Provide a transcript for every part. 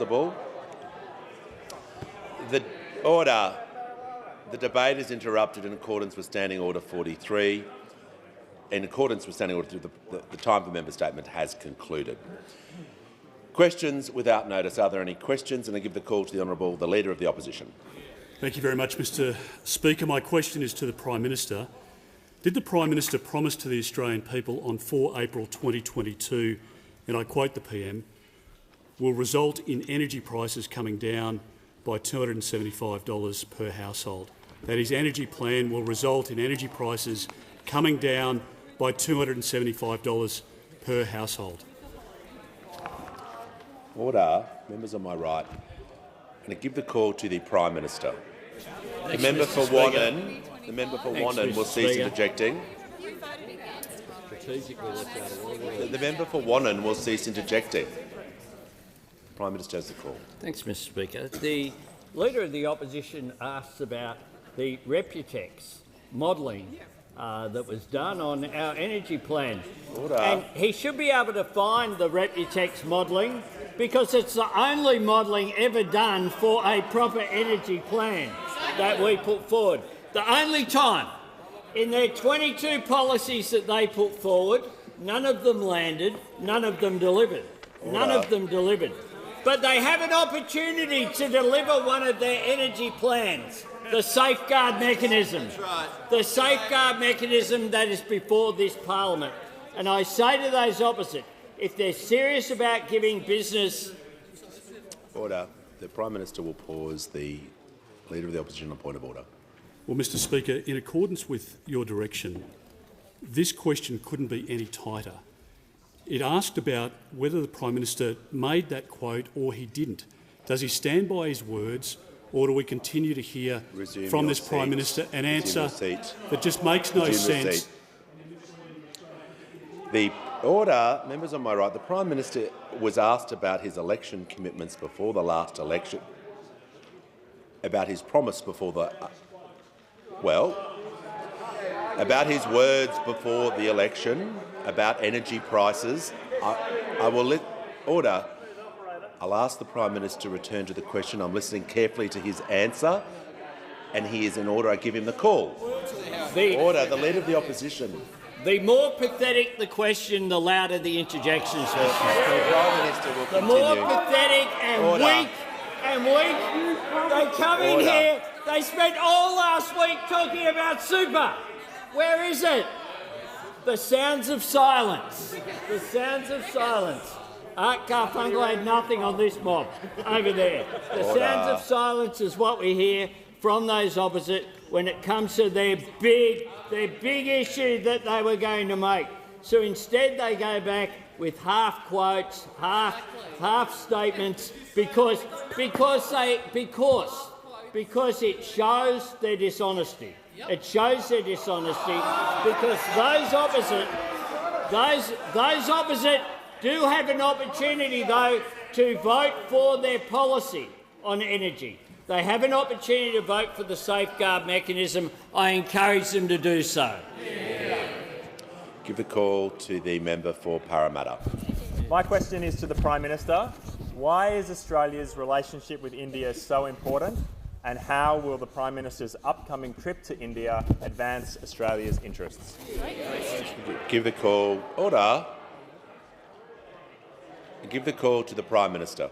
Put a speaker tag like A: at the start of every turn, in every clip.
A: The order. The debate is interrupted in accordance with Standing Order 43. In accordance with Standing Order 43, the time for member statement has concluded. Questions without notice. Are there any questions? And I give the call to the Leader of the Opposition.
B: Thank you very much, Mr Speaker. My question is to the Prime Minister. Did the Prime Minister promise to the Australian people on 4 April 2022, and I quote the PM, will result in energy prices coming down by $275 per household? That his energy plan will result in energy prices coming down by $275 per household.
A: Order. Members on my right. I'm going to give the call to the Prime Minister. The member for Wannon will cease interjecting. The member for Wannon will cease interjecting. The Prime Minister has the call.
C: Thanks, Mr Speaker. The Leader of the Opposition asks about the Reputex modelling that was done on our energy plan.
A: Order.
C: And he should be able to find the Reputex modelling because it's the only modelling ever done for a proper energy plan that we put forward. The only time in their 22 policies that they put forward, none of them landed, none of them delivered.
A: Order.
C: None of them delivered. But they have an opportunity to deliver one of their energy plans, the safeguard mechanism. The safeguard mechanism that is before this parliament. And I say to those opposite, if they're serious about giving business—
A: Order. The Prime Minister will pause. The Leader of the Opposition on point of order.
B: Well, Mr Speaker, in accordance with your direction, this question couldn't be any tighter. It asked about whether the Prime Minister made that quote or he didn't. Does he stand by his words, or do we continue to hear from this Prime Minister an answer that just makes no sense?
A: The order, members on my right, the Prime Minister was asked about his election commitments before the last election, about his promise before the— about his words before the election, about energy prices. Order. I'll ask the Prime Minister to return to the question. I'm listening carefully to his answer, and he is in order. I give him the call. Order. The Leader of the Opposition.
C: The more pathetic the question, the louder the interjections.
A: The Prime Minister will
C: the
A: continue.
C: more pathetic and weak they come in here. They spent all last week talking about super. Where is it? The sounds of silence. The sounds of silence. Art Garfunkel had nothing on this mob over there. The sounds of silence is what we hear from those opposite when it comes to their big issue that they were going to make. So instead they go back with half quotes, half statements, because it shows their dishonesty. It shows their dishonesty because those opposite do have an opportunity, though, to vote for their policy on energy. They have an opportunity to vote for the safeguard mechanism. I encourage them to do so.
A: Give the call to the member for Parramatta.
D: My question is to the Prime Minister. Why is Australia's relationship with India so important, and how will the Prime Minister's upcoming trip to India advance Australia's interests?
A: Give the call. Order. Give the call to the Prime Minister.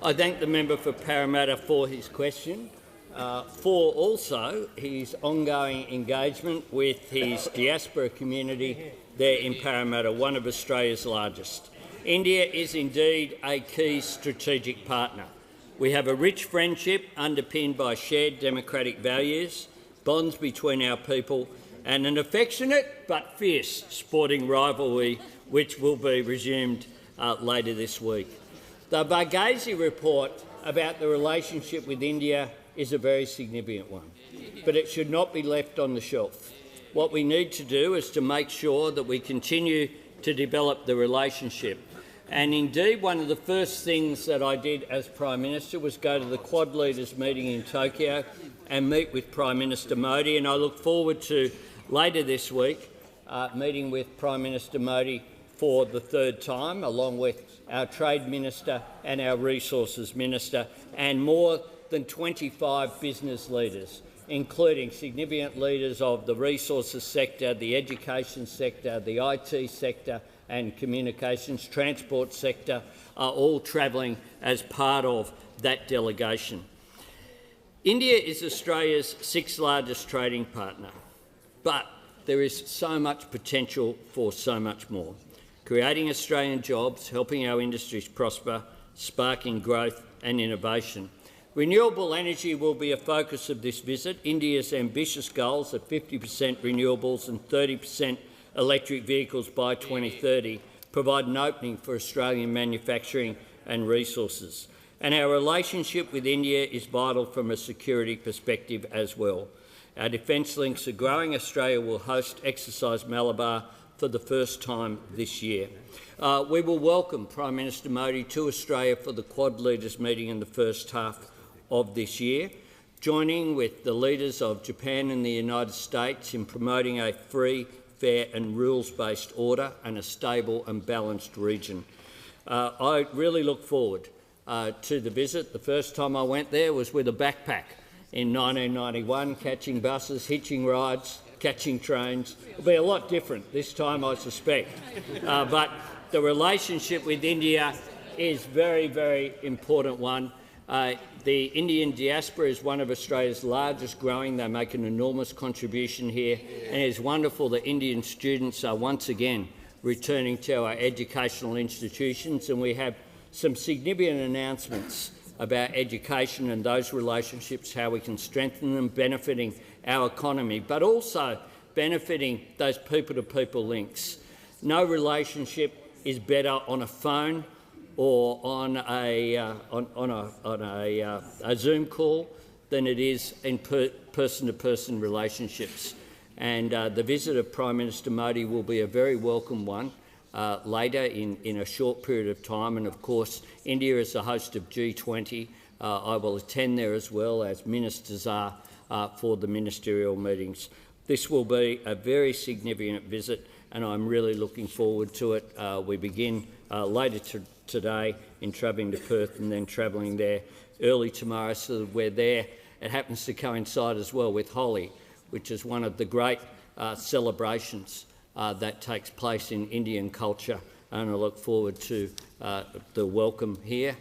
C: I thank the member for Parramatta for his question, for also his ongoing engagement with his diaspora community there in Parramatta, one of Australia's largest. India is indeed a key strategic partner. We have a rich friendship underpinned by shared democratic values, bonds between our people, and an affectionate but fierce sporting rivalry which will be resumed later this week. The Barghese report about the relationship with India is a very significant one, but it should not be left on the shelf. What we need to do is to make sure that we continue to develop the relationship. And indeed, one of the first things that I did as Prime Minister was go to the Quad Leaders meeting in Tokyo and meet with Prime Minister Modi, and I look forward to, later this week, meeting with Prime Minister Modi for the third time, along with our Trade Minister and our Resources Minister, and more than 25 business leaders, including significant leaders of the resources sector, the education sector, the IT sector and communications, transport sector, are all travelling as part of that delegation. India is Australia's sixth largest trading partner, but there is so much potential for so much more. Creating Australian jobs, helping our industries prosper, sparking growth and innovation. Renewable energy will be a focus of this visit. India's ambitious goals of 50% renewables and 30% electric vehicles by 2030 provide an opening for Australian manufacturing and resources. And our relationship with India is vital from a security perspective as well. Our defence links are growing. Australia will host Exercise Malabar for the first time this year. We will welcome Prime Minister Modi to Australia for the Quad Leaders meeting in the first half of this year, joining with the leaders of Japan and the United States in promoting a free, fair and rules-based order and a stable and balanced region. I really look forward to the visit. The first time I went there was with a backpack in 1991, catching buses, hitching rides, catching trains. It'll be a lot different this time, I suspect. But the relationship with India is a very, very important one. The Indian diaspora is one of Australia's largest growing. They make an enormous contribution here, and it's wonderful that Indian students are once again returning to our educational institutions, and we have some significant announcements about education and those relationships, how we can strengthen them, benefiting our economy, but also benefiting those people-to-people links. No relationship is better on a phone or on a Zoom call than it is in person-to-person relationships. And the visit of Prime Minister Modi will be a very welcome one later in a short period of time. And of course, India is the host of G20. I will attend there as well, as ministers are for the ministerial meetings. This will be a very significant visit, and I'm really looking forward to it. We begin later today in travelling to Perth and then travelling there early tomorrow, so that we're there. It happens to coincide as well with Holi, which is one of the great celebrations that takes place in Indian culture, and I look forward to the welcome here,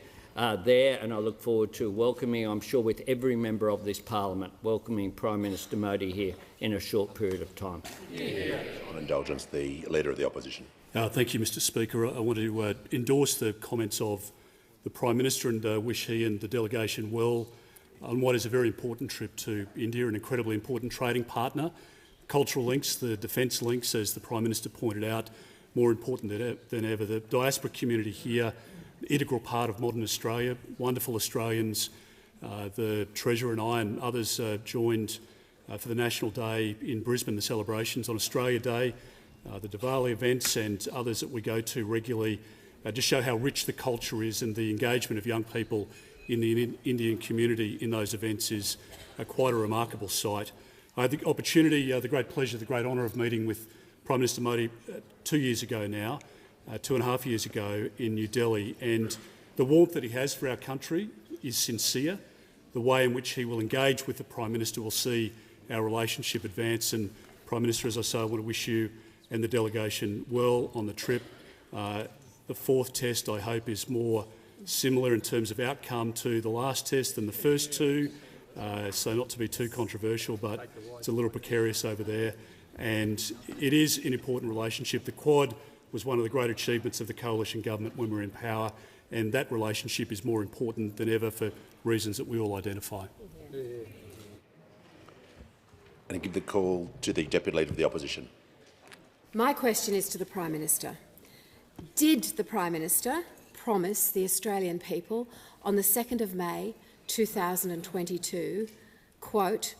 C: there, and I look forward to welcoming, I'm sure, with every member of this parliament, welcoming Prime Minister Modi here in a short period of time.
A: On indulgence, the Leader of the Opposition.
B: Thank you, Mr Speaker. I want to endorse the comments of the Prime Minister and wish he and the delegation well on what is a very important trip to India, an incredibly important trading partner. Cultural links, the defence links, as the Prime Minister pointed out, more important than ever. The diaspora community here, integral part of modern Australia, wonderful Australians. The Treasurer and I and others joined for the National Day in Brisbane, the celebrations on Australia Day, the Diwali events and others that we go to regularly just show how rich the culture is, and the engagement of young people in the Indian community in those events is quite a remarkable sight. I had the opportunity, the great pleasure, the great honour of meeting with Prime Minister Modi 2 years ago now, 2.5 years ago in New Delhi, and the warmth that he has for our country is sincere. The way in which he will engage with the Prime Minister will see our relationship advance, and Prime Minister, as I say, I want to wish you and the delegation well on the trip. The fourth test, I hope, is more similar in terms of outcome to the last test than the first two, so not to be too controversial, but it's a little precarious over there. And it is an important relationship. The Quad was one of the great achievements of the coalition government when we were in power, and that relationship is more important than ever for reasons that we all identify.
A: And I give the call to the Deputy Leader of the Opposition.
E: My question is to the Prime Minister. Did the Prime Minister promise the Australian people on the 2nd of May 2022, quote,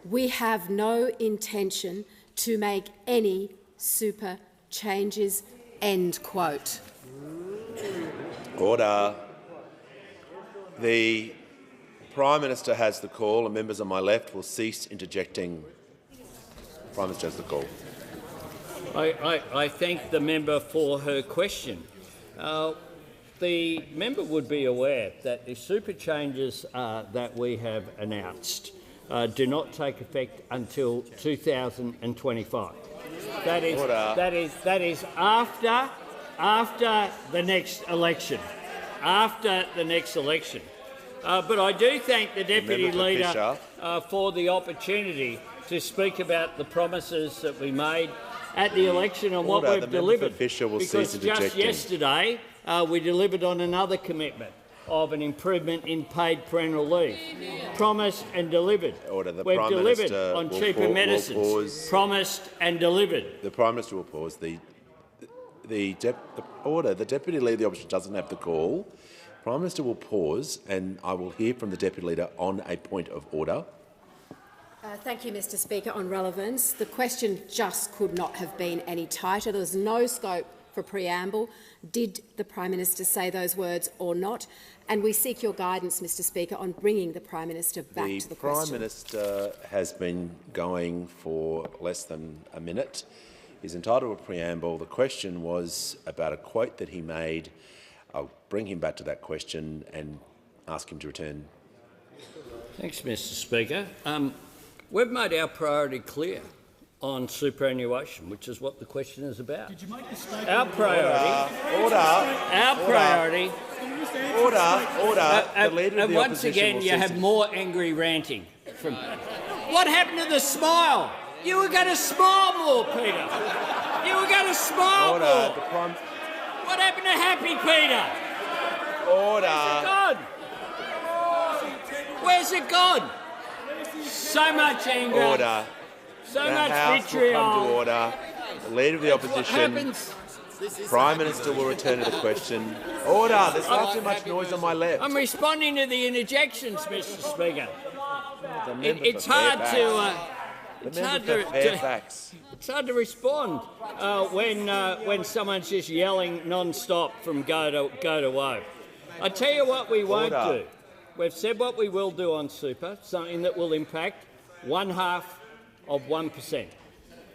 E: "We have no intention to make any super changes," end quote?
A: Order. The Prime Minister has the call, and members on my left will cease interjecting. Prime Minister has the call.
C: I thank the member for her question. The member would be aware that the super changes that we have announced do not take effect until 2025. That is after the next election. After the next election. But I do thank the Deputy Leader for the opportunity to speak about the promises that we made at the election and what we've delivered. Because just yesterday we delivered on another commitment of an improvement in paid parental leave. Promised and delivered. We've delivered on cheaper medicines. Promised and delivered.
A: The Prime Minister will pause. The Deputy Leader of the Opposition doesn't have the call. The Prime Minister will pause and I will hear from the Deputy Leader on a point of order.
E: Thank you, Mr Speaker. On relevance, the question just could not have been any tighter. There was no scope for preamble. Did the Prime Minister say those words or not? And we seek your guidance, Mr Speaker, on bringing the Prime Minister back to the question.
A: The Prime Minister has been going for less than a minute. He's entitled to a preamble. The question was about a quote that he made. I'll bring him back to that question and ask him to return.
C: Thanks, Mr Speaker. We've made our priority clear on superannuation, which is what the question is about. Did you make the statement? Our priority.
A: The Leader of the
C: once again, you have more angry ranting. What happened to the smile? You were going to smile more, Peter. You were going to smile more. What happened to happy Peter? Where's it gone? So much anger. So much vitriol.
A: Come to order. The Leader of the Opposition, Prime Minister will return to the question. Order! There's far too much noise on my left.
C: I'm responding to the interjections, Mr Speaker. It's hard to respond when someone's just yelling non-stop from go to woe. I tell you what we won't do. We've said what we will do on super, something that will impact 1/2 of 1%.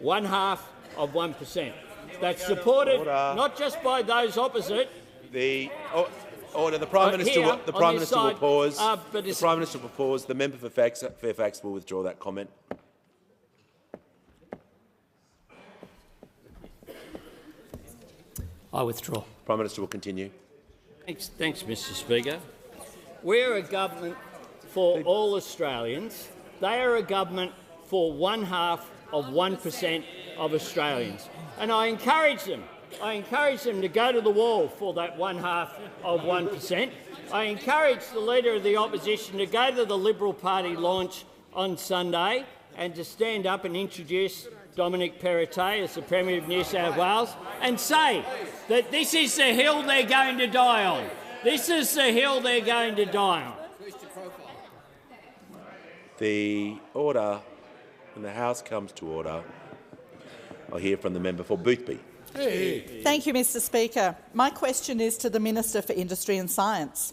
C: 1/2 of 1%. That's supported not just by those opposite.
A: The Prime Minister will pause. The Prime Minister will pause. The member for Fairfax will withdraw that comment.
F: I withdraw.
A: Prime Minister will continue.
C: Thanks, Mr Speaker. We're a government for all Australians. They are a government for 1/2 of 1% of Australians. And I encourage them to go to the wall for that 1/2 of 1%. I encourage the Leader of the Opposition to go to the Liberal Party launch on Sunday and to stand up and introduce Dominic Perrottet as the Premier of New South Wales and say that this is the hill they're going to die on. This is the hill they're going to die on.
A: The order, when the House comes to order, I'll hear from the member for Boothby.
G: Thank you, Mr Speaker. My question is to the Minister for Industry and Science.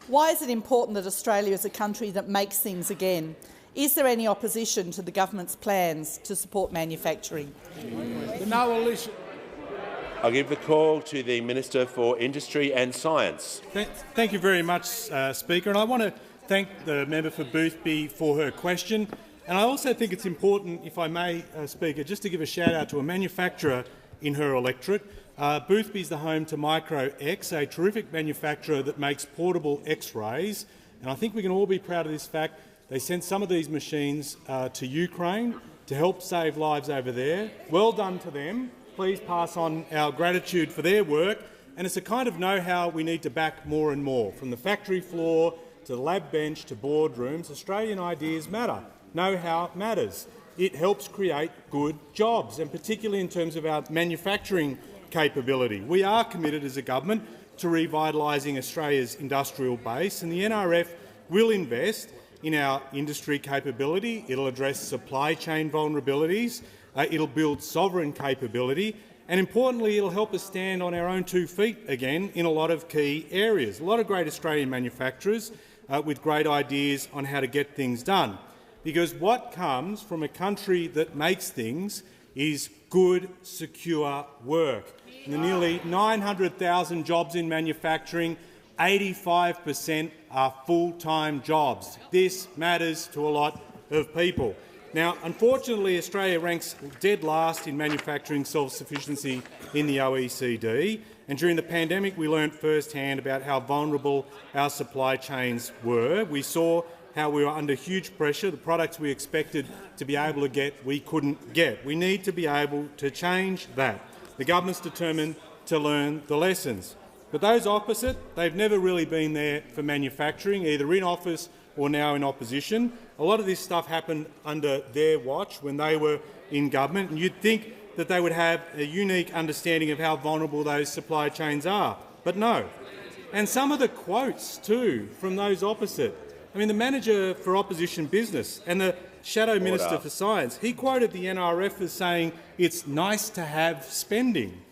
G: Why is it important that Australia is a country that makes things again? Is there any opposition to the government's plans to support manufacturing?
A: I'll give the call to the Minister for Industry and Science.
H: Thank you very much, Speaker. And I want to thank the member for Boothby for her question. And I also think it's important, if I may, Speaker, just to give a shout-out to a manufacturer in her electorate. Boothby is the home to Micro-X, a terrific manufacturer that makes portable X-rays. And I think we can all be proud of this fact. They sent some of these machines to Ukraine to help save lives over there. Well done to them. Please pass on our gratitude for their work. And it's a kind of know-how we need to back more and more. From the factory floor to the lab bench to boardrooms, Australian ideas matter. Know-how matters. It helps create good jobs, and particularly in terms of our manufacturing capability. We are committed as a government to revitalising Australia's industrial base, and the NRF will invest in our industry capability. It'll address supply chain vulnerabilities. It'll build sovereign capability, and importantly, it'll help us stand on our own 2 feet again in a lot of key areas. A lot of great Australian manufacturers with great ideas on how to get things done. Because what comes from a country that makes things is good, secure work. In the nearly 900,000 jobs in manufacturing, 85% are full-time jobs. This matters to a lot of people. Now, unfortunately, Australia ranks dead last in manufacturing self-sufficiency in the OECD, and during the pandemic we learnt firsthand about how vulnerable our supply chains were. We saw how we were under huge pressure. The products we expected to be able to get, we couldn't get. We need to be able to change that. The government's determined to learn the lessons. But those opposite, they've never really been there for manufacturing, either in office or now in opposition. A lot of this stuff happened under their watch when they were in government, and you'd think that they would have a unique understanding of how vulnerable those supply chains are. But no. And some of the quotes, too, from those opposite. I mean, the manager for opposition business and the shadow minister for science, he quoted the NRF as saying it's nice to have spending.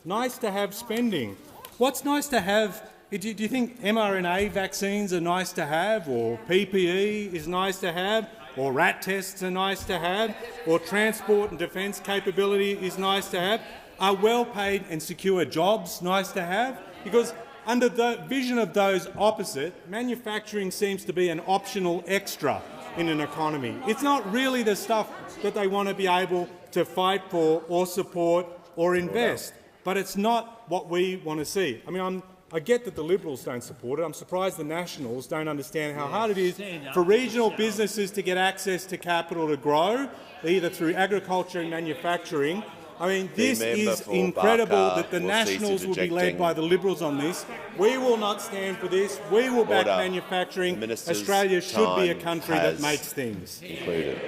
H: Nice to have spending. What's nice to have? Do you think mRNA vaccines are nice to have, or PPE is nice to have, or rat tests are nice to have, or transport and defence capability is nice to have? Are well-paid and secure jobs nice to have? Because under the vision of those opposite, manufacturing seems to be an optional extra in an economy. It's not really the stuff that they want to be able to fight for or support or invest. But it's not what we want to see. I mean, I get that the Liberals don't support it. I'm surprised the Nationals don't understand how hard it is for regional businesses to get access to capital to grow, either through agriculture and manufacturing. I mean, this is incredible that the Nationals will be led by the Liberals on this. We will not stand for this. We will back manufacturing. Australia should be a country that makes things.
A: Concluded.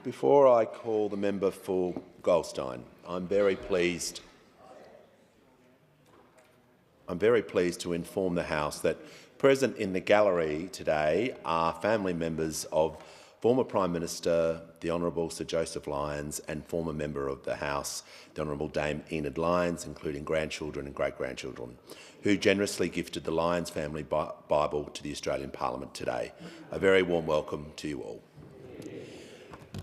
A: Before I call the member for Goldstein, I'm very pleased to inform the House that present in the gallery today are family members of former Prime Minister, the Honourable Sir Joseph Lyons, and former member of the House, the Honourable Dame Enid Lyons, including grandchildren and great-grandchildren, who generously gifted the Lyons family Bible to the Australian Parliament today. A very warm welcome to you all.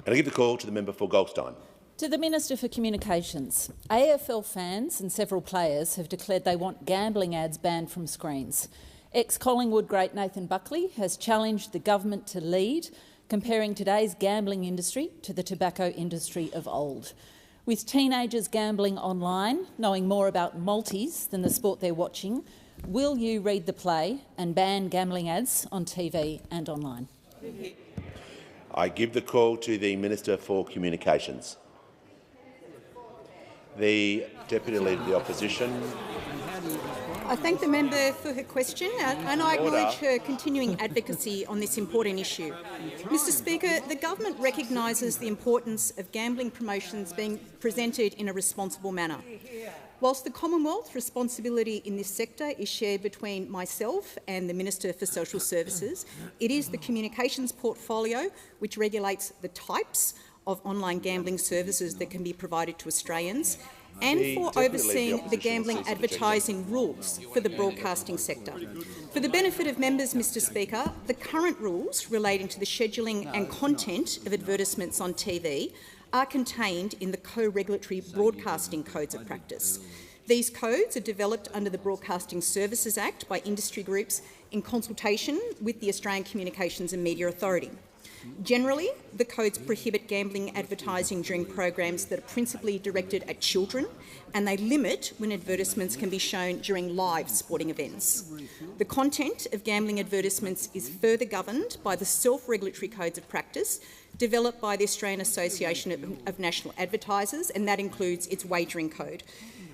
A: And I give the call to the member for Goldstein.
F: To the Minister for Communications, AFL fans and several players have declared they want gambling ads banned from screens. Ex-Collingwood great Nathan Buckley has challenged the government to lead, comparing today's gambling industry to the tobacco industry of old. With teenagers gambling online, knowing more about multis than the sport they're watching, will you read the play and ban gambling ads on TV and online?
A: I give the call to the Minister for Communications. The Deputy Leader of the Opposition.
I: I thank the member for her question and I acknowledge her continuing advocacy on this important issue. Mr Speaker, the government recognises the importance of gambling promotions being presented in a responsible manner. Whilst the Commonwealth responsibility in this sector is shared between myself and the Minister for Social Services, it is the communications portfolio which regulates the types of online gambling services that can be provided to Australians and for overseeing the gambling advertising rules for the broadcasting sector. For the benefit of members, Mr Speaker, the current rules relating to the scheduling and content of advertisements on TV are contained in the co-regulatory broadcasting codes of practice. These codes are developed under the Broadcasting Services Act by industry groups in consultation with the Australian Communications and Media Authority. Generally, the codes prohibit gambling advertising during programs that are principally directed at children, and they limit when advertisements can be shown during live sporting events. The content of gambling advertisements is further governed by the self-regulatory codes of practice developed by the Australian Association of National Advertisers, and that includes its wagering code.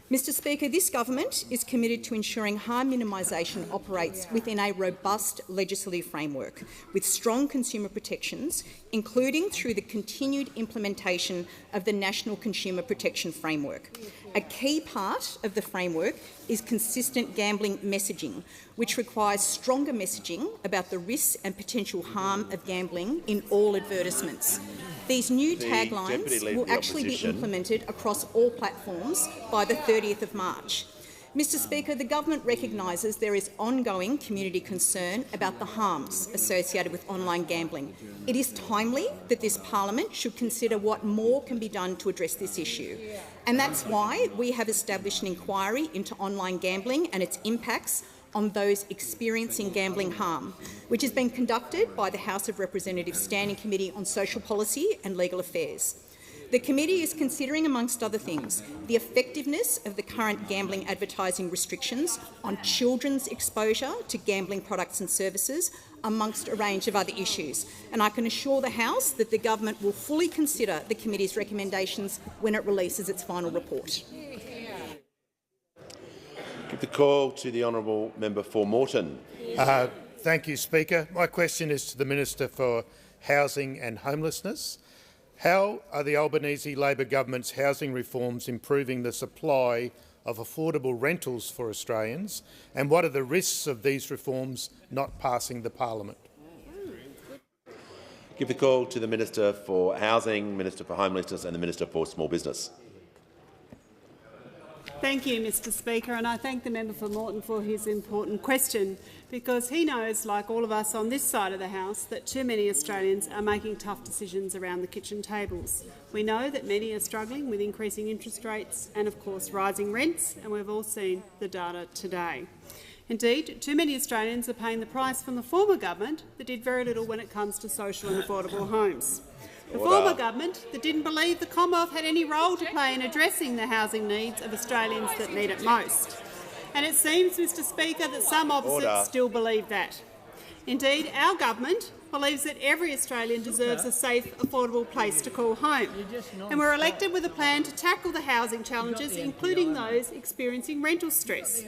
I: Mr Speaker, this government is committed to ensuring harm minimisation operates within a robust legislative framework with strong consumer protections, including through the continued implementation of the National Consumer Protection Framework. A key part of the framework is consistent gambling messaging, which requires stronger messaging about the risks and potential harm of gambling in all advertisements. These new taglines will actually be implemented across all platforms by the 30th of March. Mr Speaker, the government recognises there is ongoing community concern about the harms associated with online gambling. It is timely that this parliament should consider what more can be done to address this issue. And that's why we have established an inquiry into online gambling and its impacts on those experiencing gambling harm, which has been conducted by the House of Representatives Standing Committee on Social Policy and Legal Affairs. The committee is considering, amongst other things, the effectiveness of the current gambling advertising restrictions on children's exposure to gambling products and services, amongst a range of other issues. And I can assure the House that the government will fully consider the committee's recommendations when it releases its final report.
A: Give the call to the honourable member for Moreton.
J: Thank you, Speaker. My question is to the Minister for Housing and Homelessness. How are the Albanese Labor government's housing reforms improving the supply of affordable rentals for Australians, and what are the risks of these reforms not passing the parliament?
A: Give the call to the Minister for Housing, Minister for Homelessness and the Minister for Small Business.
K: Thank you, Mr Speaker, and I thank the member for Moreton for his important question, because he knows, like all of us on this side of the House, that too many Australians are making tough decisions around the kitchen tables. We know that many are struggling with increasing interest rates and, of course, rising rents, and we've all seen the data today. Indeed, too many Australians are paying the price from the former government that did very little when it comes to social and affordable homes. The former government that didn't believe the Commonwealth had any role to play in addressing the housing needs of Australians that need it most. And it seems, Mr Speaker, that some opposites still believe that. Indeed, our government believes that every Australian deserves a safe, affordable place to call home. And we're elected with a plan to tackle the housing challenges, including those experiencing rental stress.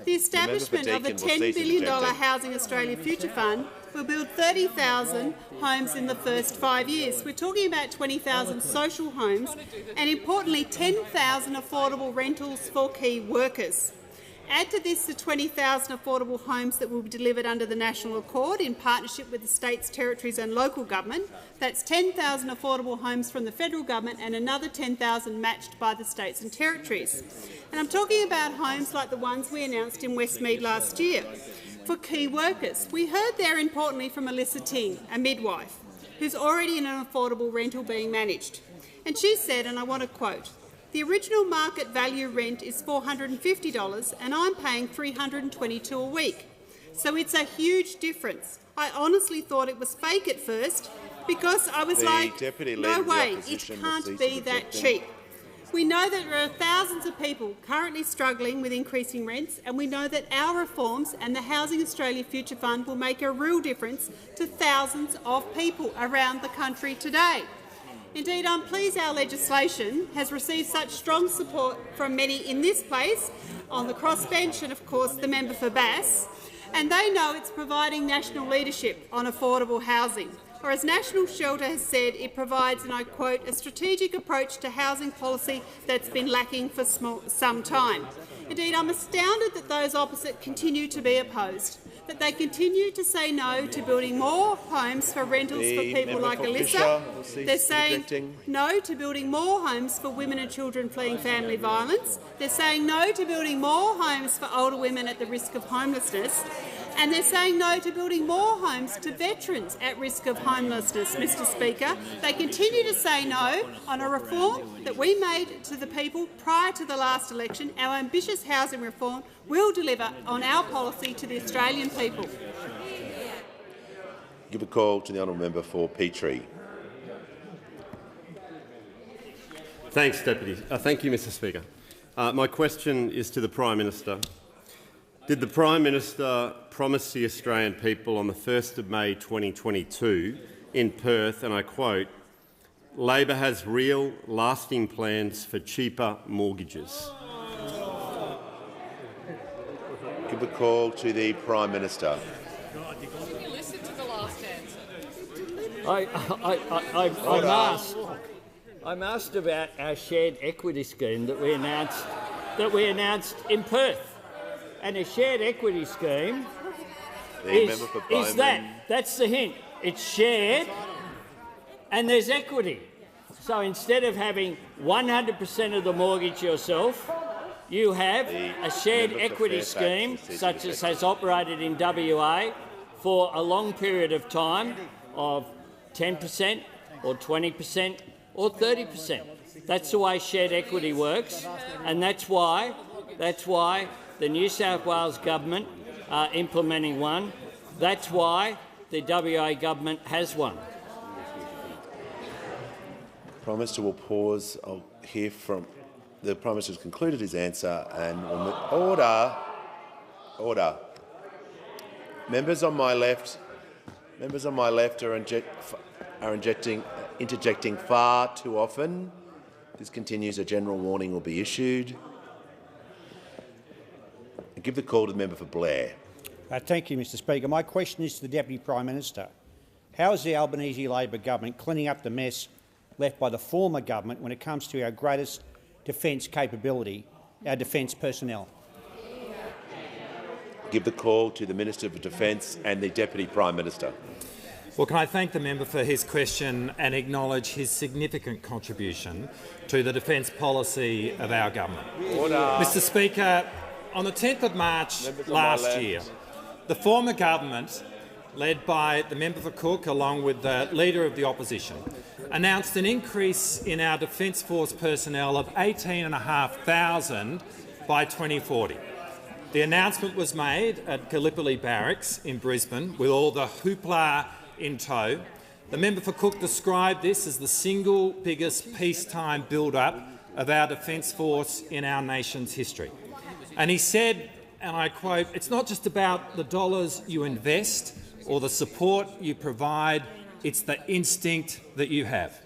K: The establishment of the $10 billion Housing Australia Future Fund will build 30,000 homes in the first 5 years. We're talking about 20,000 social homes and, importantly, 10,000 affordable rentals for key workers. Add to this the 20,000 affordable homes that will be delivered under the National Accord in partnership with the states, territories and local government. That's 10,000 affordable homes from the federal government and another 10,000 matched by the states and territories. And I'm talking about homes like the ones we announced in Westmead last year. For key workers, we heard there importantly from Alyssa Ting, a midwife, who's already in an affordable rental being managed. And she said, and I want to quote, "The original market value rent is $450 and I'm paying $322 a week. So it's a huge difference. I honestly thought it was fake at first because I was like, no way, it can't be that cheap." We know that there are thousands of people currently struggling with increasing rents, and we know that our reforms and the Housing Australia Future Fund will make a real difference to thousands of people around the country today. Indeed, I'm pleased our legislation has received such strong support from many in this place, on the crossbench and, of course, the member for Bass, and they know it's providing national leadership on affordable housing. Or as National Shelter has said, it provides, and I quote, "a strategic approach to housing policy that's been lacking for some time." Indeed, I'm astounded that those opposite continue to be opposed, that they continue to say no to building more homes for rentals for people like Alyssa. They're saying no to building more homes for women and children fleeing family violence. They're saying no to building more homes for older women at the risk of homelessness. And they're saying no to building more homes to veterans at risk of homelessness, Mr Speaker. They continue to say no on a reform that we made to the people prior to the last election. Our ambitious housing reform will deliver on our policy to the Australian people.
A: Give a call to the honourable member for Petrie.
L: Thanks, Deputy. Thank you, Mr Speaker. My question is to the Prime Minister. Did the Prime Minister promise the Australian people on the 1st of May 2022 in Perth, and I quote, "Labor has real, lasting plans for cheaper mortgages"?
A: Give a call to the Prime Minister.
M: Can you listen to the last answer?
C: I'm asked about our shared equity scheme that we announced in Perth. And a shared equity scheme is that's the hint. It's shared and there's equity. So instead of having 100% of the mortgage yourself, You have a shared equity scheme such as has operated in WA for a long period of time of 10% or 20% or 30%. That's the way shared equity works, and that's why the New South Wales government are implementing one. That's why the WA government has one.
A: Prime Minister will pause. I'll hear from the Prime Minister has concluded his answer and will order. Members on my left are interjecting far too often. If this continues, a general warning will be issued. I give the call to the member for Blair.
N: Thank you, Mr Speaker. My question is to the Deputy Prime Minister. How is the Albanese Labor government cleaning up the mess left by the former government when it comes to our greatest defence capability, our defence personnel?
A: Give the call to the Minister for Defence and the Deputy Prime Minister.
O: Well, can I thank the member for his question and acknowledge his significant contribution to the defence policy of our government.
A: Order.
O: Mr Speaker, on the 10th of March last year, the former government, led by the member for Cook along with the Leader of the Opposition, announced an increase in our Defence Force personnel of 18,500 by 2040. The announcement was made at Gallipoli Barracks in Brisbane with all the hoopla in tow. The member for Cook described this as the single biggest peacetime build-up of our Defence Force in our nation's history. And he said, and I quote, "It's not just about the dollars you invest or the support you provide, it's the instinct that you have."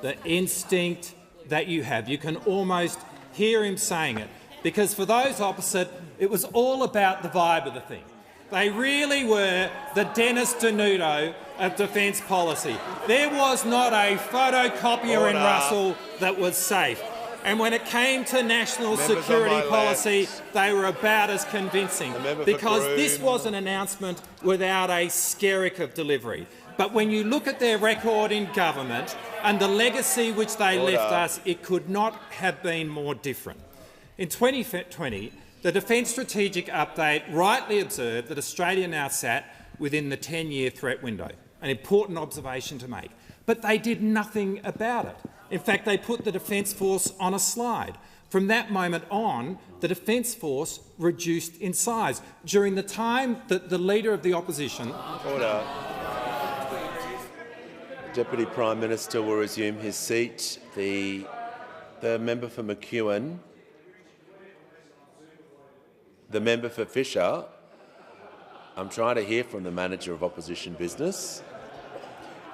O: The instinct that you have. You can almost hear him saying it, because for those opposite, it was all about the vibe of the thing. They really were the Dennis Denuto of defence policy. There was not a photocopier in Russell that was safe. And when it came to national security policy, they were about as convincing, because this was an announcement without a skerrick of delivery. But when you look at their record in government and the legacy which they left us, it could not have been more different. In 2020, the Defence Strategic Update rightly observed that Australia now sat within the 10-year threat window, an important observation to make. But they did nothing about it. In fact, they put the Defence Force on a slide. From that moment on, the Defence Force reduced in size. During the time that the Leader of the Opposition—
A: Order. The Deputy Prime Minister will resume his seat. The member for McEwen. The member for Fisher. I'm trying to hear from the Manager of Opposition Business,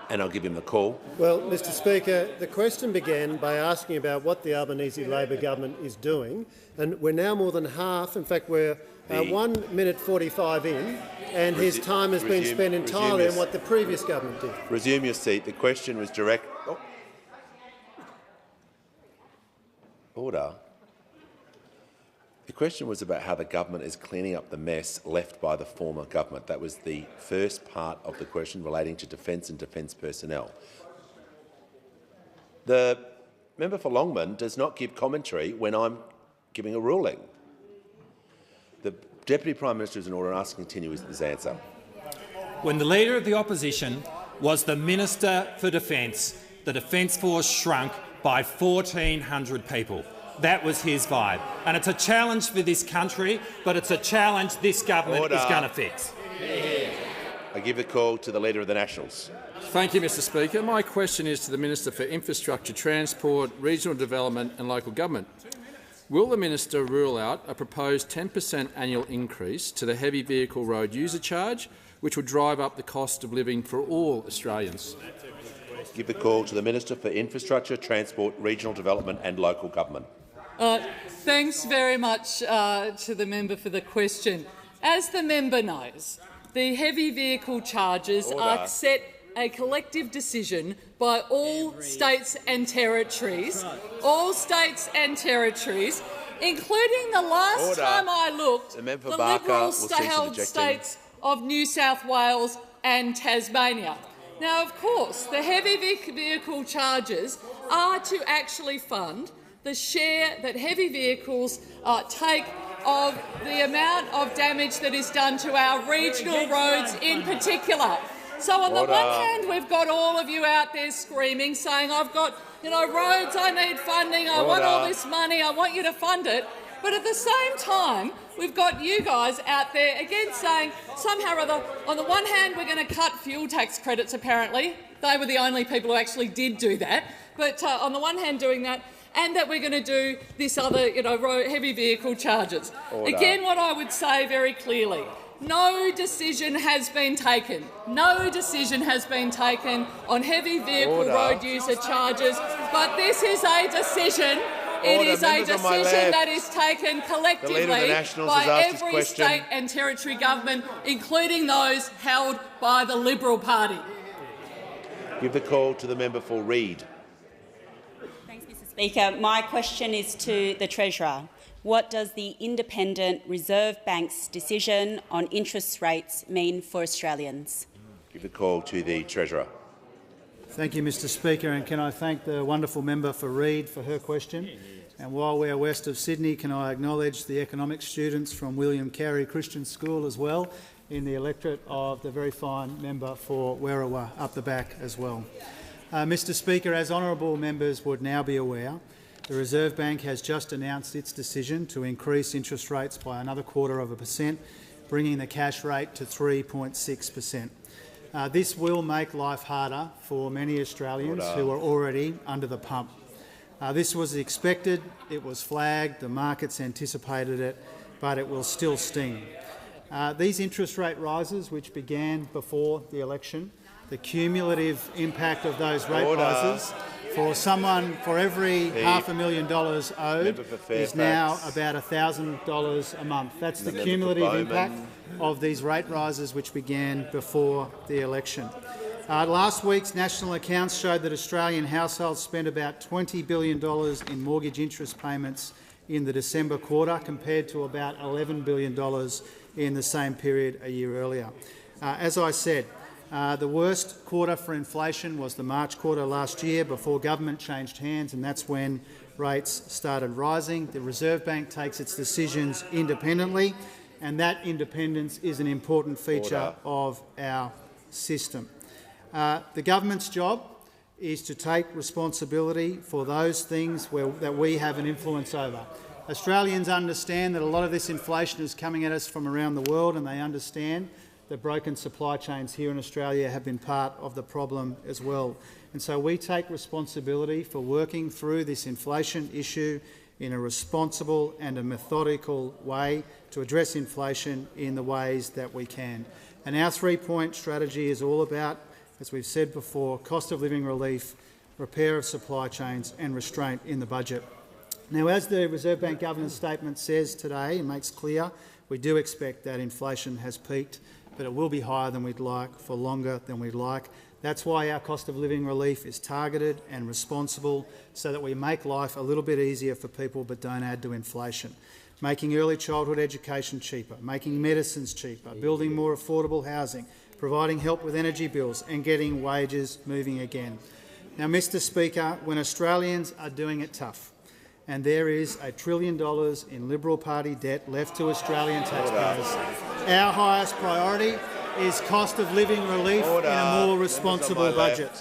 A: and I'll give him the call.
P: Well, Mr Speaker, the question began by asking about what the Albanese Labor government is doing, and we're now more than half. In fact, we're 1 minute 45 in, and his time has been spent entirely on what the previous government did.
A: Resume your seat. The question was direct. Order. The question was about how the government is cleaning up the mess left by the former government. That was the first part of the question relating to defence and defence personnel. The member for Longman does not give commentary when I'm giving a ruling. The Deputy Prime Minister is in order and asks to continue his answer.
O: When the Leader of the Opposition was the Minister for Defence, the Defence Force shrunk by 1,400 people. That was his vibe. And it's a challenge for this country, but it's a challenge this government is going to fix.
A: I give the call to the Leader of the Nationals.
Q: Thank you, Mr Speaker. My question is to the Minister for Infrastructure, Transport, Regional Development and Local Government. Will the minister rule out a proposed 10% annual increase to the heavy vehicle road user charge, which would drive up the cost of living for all Australians?
A: Give the call to the Minister for Infrastructure, Transport, Regional Development and Local Government.
R: Thanks very much to the member for the question. As the member knows, the heavy vehicle charges are set a collective decision by all states and territories, including the last time I looked, the Liberal-held states of New South Wales and Tasmania. Now, of course, the heavy vehicle charges are to actually fund the share that heavy vehicles take of the amount of damage that is done to our regional roads in particular. So on the one hand, we've got all of you out there screaming, saying, I've got, roads, I need funding, I want all this money, I want you to fund it. But at the same time, we've got you guys out there again saying, somehow or other, on the one hand, we're going to cut fuel tax credits, apparently. They were the only people who actually did do that. But on the one hand, doing that, and that we're going to do this other, heavy vehicle charges. Again, what I would say very clearly, no decision has been taken. No decision has been taken on heavy vehicle road user charges, but this is a decision. It is a decision that is taken collectively by every state and territory government, including those held by the Liberal Party.
A: Give the call to the member for Reid.
S: Thanks, Mr Speaker. My question is to the Treasurer. What does the Independent Reserve Bank's decision on interest rates mean for Australians?
A: Give the call to the Treasurer.
N: Thank you, Mr Speaker, and can I thank the wonderful member for Reid for her question. And while we are west of Sydney, can I acknowledge the economics students from William Carey Christian School as well in the electorate of the very fine member for Werriwa up the back as well. Mr Speaker, as honourable members would now be aware, the Reserve Bank has just announced its decision to increase interest rates by another 0.25%, bringing the cash rate to 3.6%. This will make life harder for many Australians who are already under the pump. This was expected, it was flagged, the markets anticipated it, but it will still sting. These interest rate rises, which began before the election, the cumulative impact of those rate rises for every $500,000 owed is now about $1,000 a month. That's the cumulative impact of these rate rises which began before the election. Last week's national accounts showed that Australian households spent about $20 billion in mortgage interest payments in the December quarter, compared to about $11 billion in the same period a year earlier. As I said, the worst quarter for inflation was the March quarter last year, before government changed hands, and that's when rates started rising. The Reserve Bank takes its decisions independently, and that independence is an important feature of our system. The government's job is to take responsibility for those things that we have an influence over. Australians understand that a lot of this inflation is coming at us from around the world, and they understand that broken supply chains here in Australia have been part of the problem as well. And so we take responsibility for working through this inflation issue in a responsible and a methodical way to address inflation in the ways that we can. And our three-point strategy is all about, as we've said before, cost of living relief, repair of supply chains and restraint in the budget. Now, as the Reserve Bank Governor's statement says today and makes clear, we do expect that inflation has peaked, but it will be higher than we'd like for longer than we'd like. That's why our cost of living relief is targeted and responsible, so that we make life a little bit easier for people but don't add to inflation. Making early childhood education cheaper, making medicines cheaper, building more affordable housing, providing help with energy bills and getting wages moving again. Now, Mr Speaker, when Australians are doing it tough, and there is $1 trillion in Liberal Party debt left to Australian taxpayers, our highest priority is cost of living relief in a more responsible budget.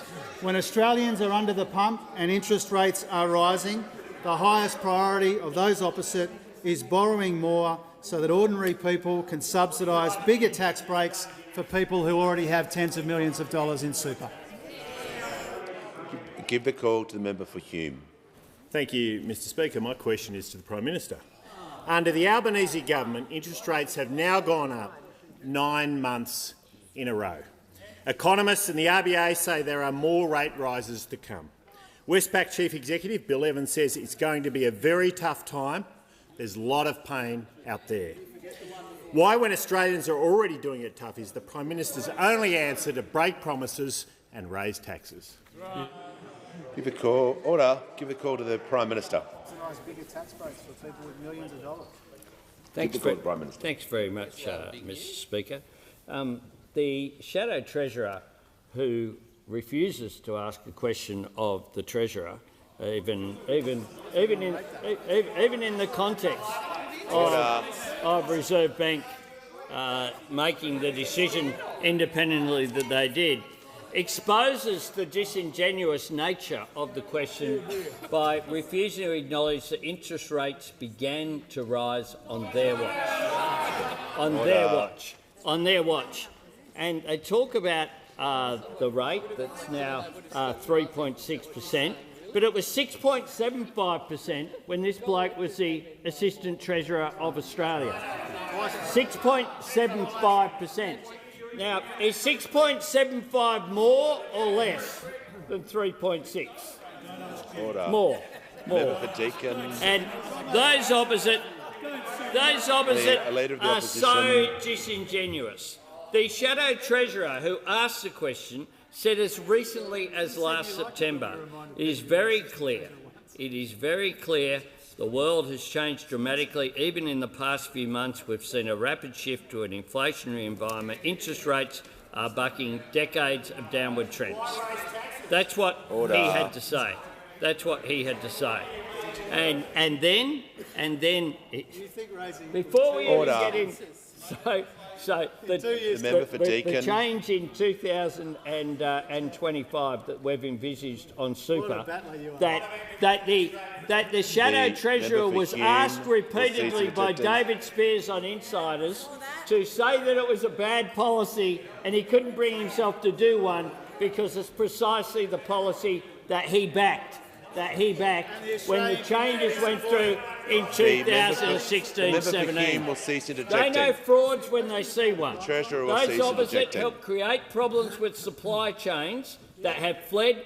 N: When Australians are under the pump and interest rates are rising, the highest priority of those opposite is borrowing more so that ordinary people can subsidise bigger tax breaks for people who already have tens of millions of dollars in super.
A: Give the call to the member for Hume.
T: Thank you, Mr Speaker. My question is to the Prime Minister. Under the Albanese government, interest rates have now gone up 9 months in a row. Economists and the RBA say there are more rate rises to come. Westpac Chief Executive Bill Evans says it's going to be a very tough time. There's a lot of pain out there. Why, when Australians are already doing it tough, is the Prime Minister's only answer to break promises and raise taxes?
A: Give the call. Order. Give the call to the Prime Minister.
N: Bigger tax breaks for people with millions of dollars.
C: Thanks very much, Mr Speaker. The Shadow Treasurer, who refuses to ask a question of the Treasurer, even in the context of Reserve Bank making the decision independently that they did, exposes the disingenuous nature of the question by refusing to acknowledge that interest rates began to rise on their watch. On their watch. And they talk about the rate that's now 3.6%, but it was 6.75% when this bloke was the Assistant Treasurer of Australia. 6.75%. Now, is 6.75 more or less than 3.6? More. And those opposite are so disingenuous. The Shadow Treasurer who asked the question said as recently as last September, it is very clear the world has changed dramatically. Even in the past few months, we've seen a rapid shift to an inflationary environment. Interest rates are bucking decades of downward trends. That's what he had to say. That's what he had to say. And then before we even get in, the change in 2025 that we've envisaged on super, that the Shadow Treasurer was asked repeatedly by David Spears on Insiders to say that it was a bad policy and he couldn't bring himself to do one because it's precisely the policy that he backed. When the changes went through in 2016-17. They know frauds when they see one. Those opposite help create problems with supply chains that have fed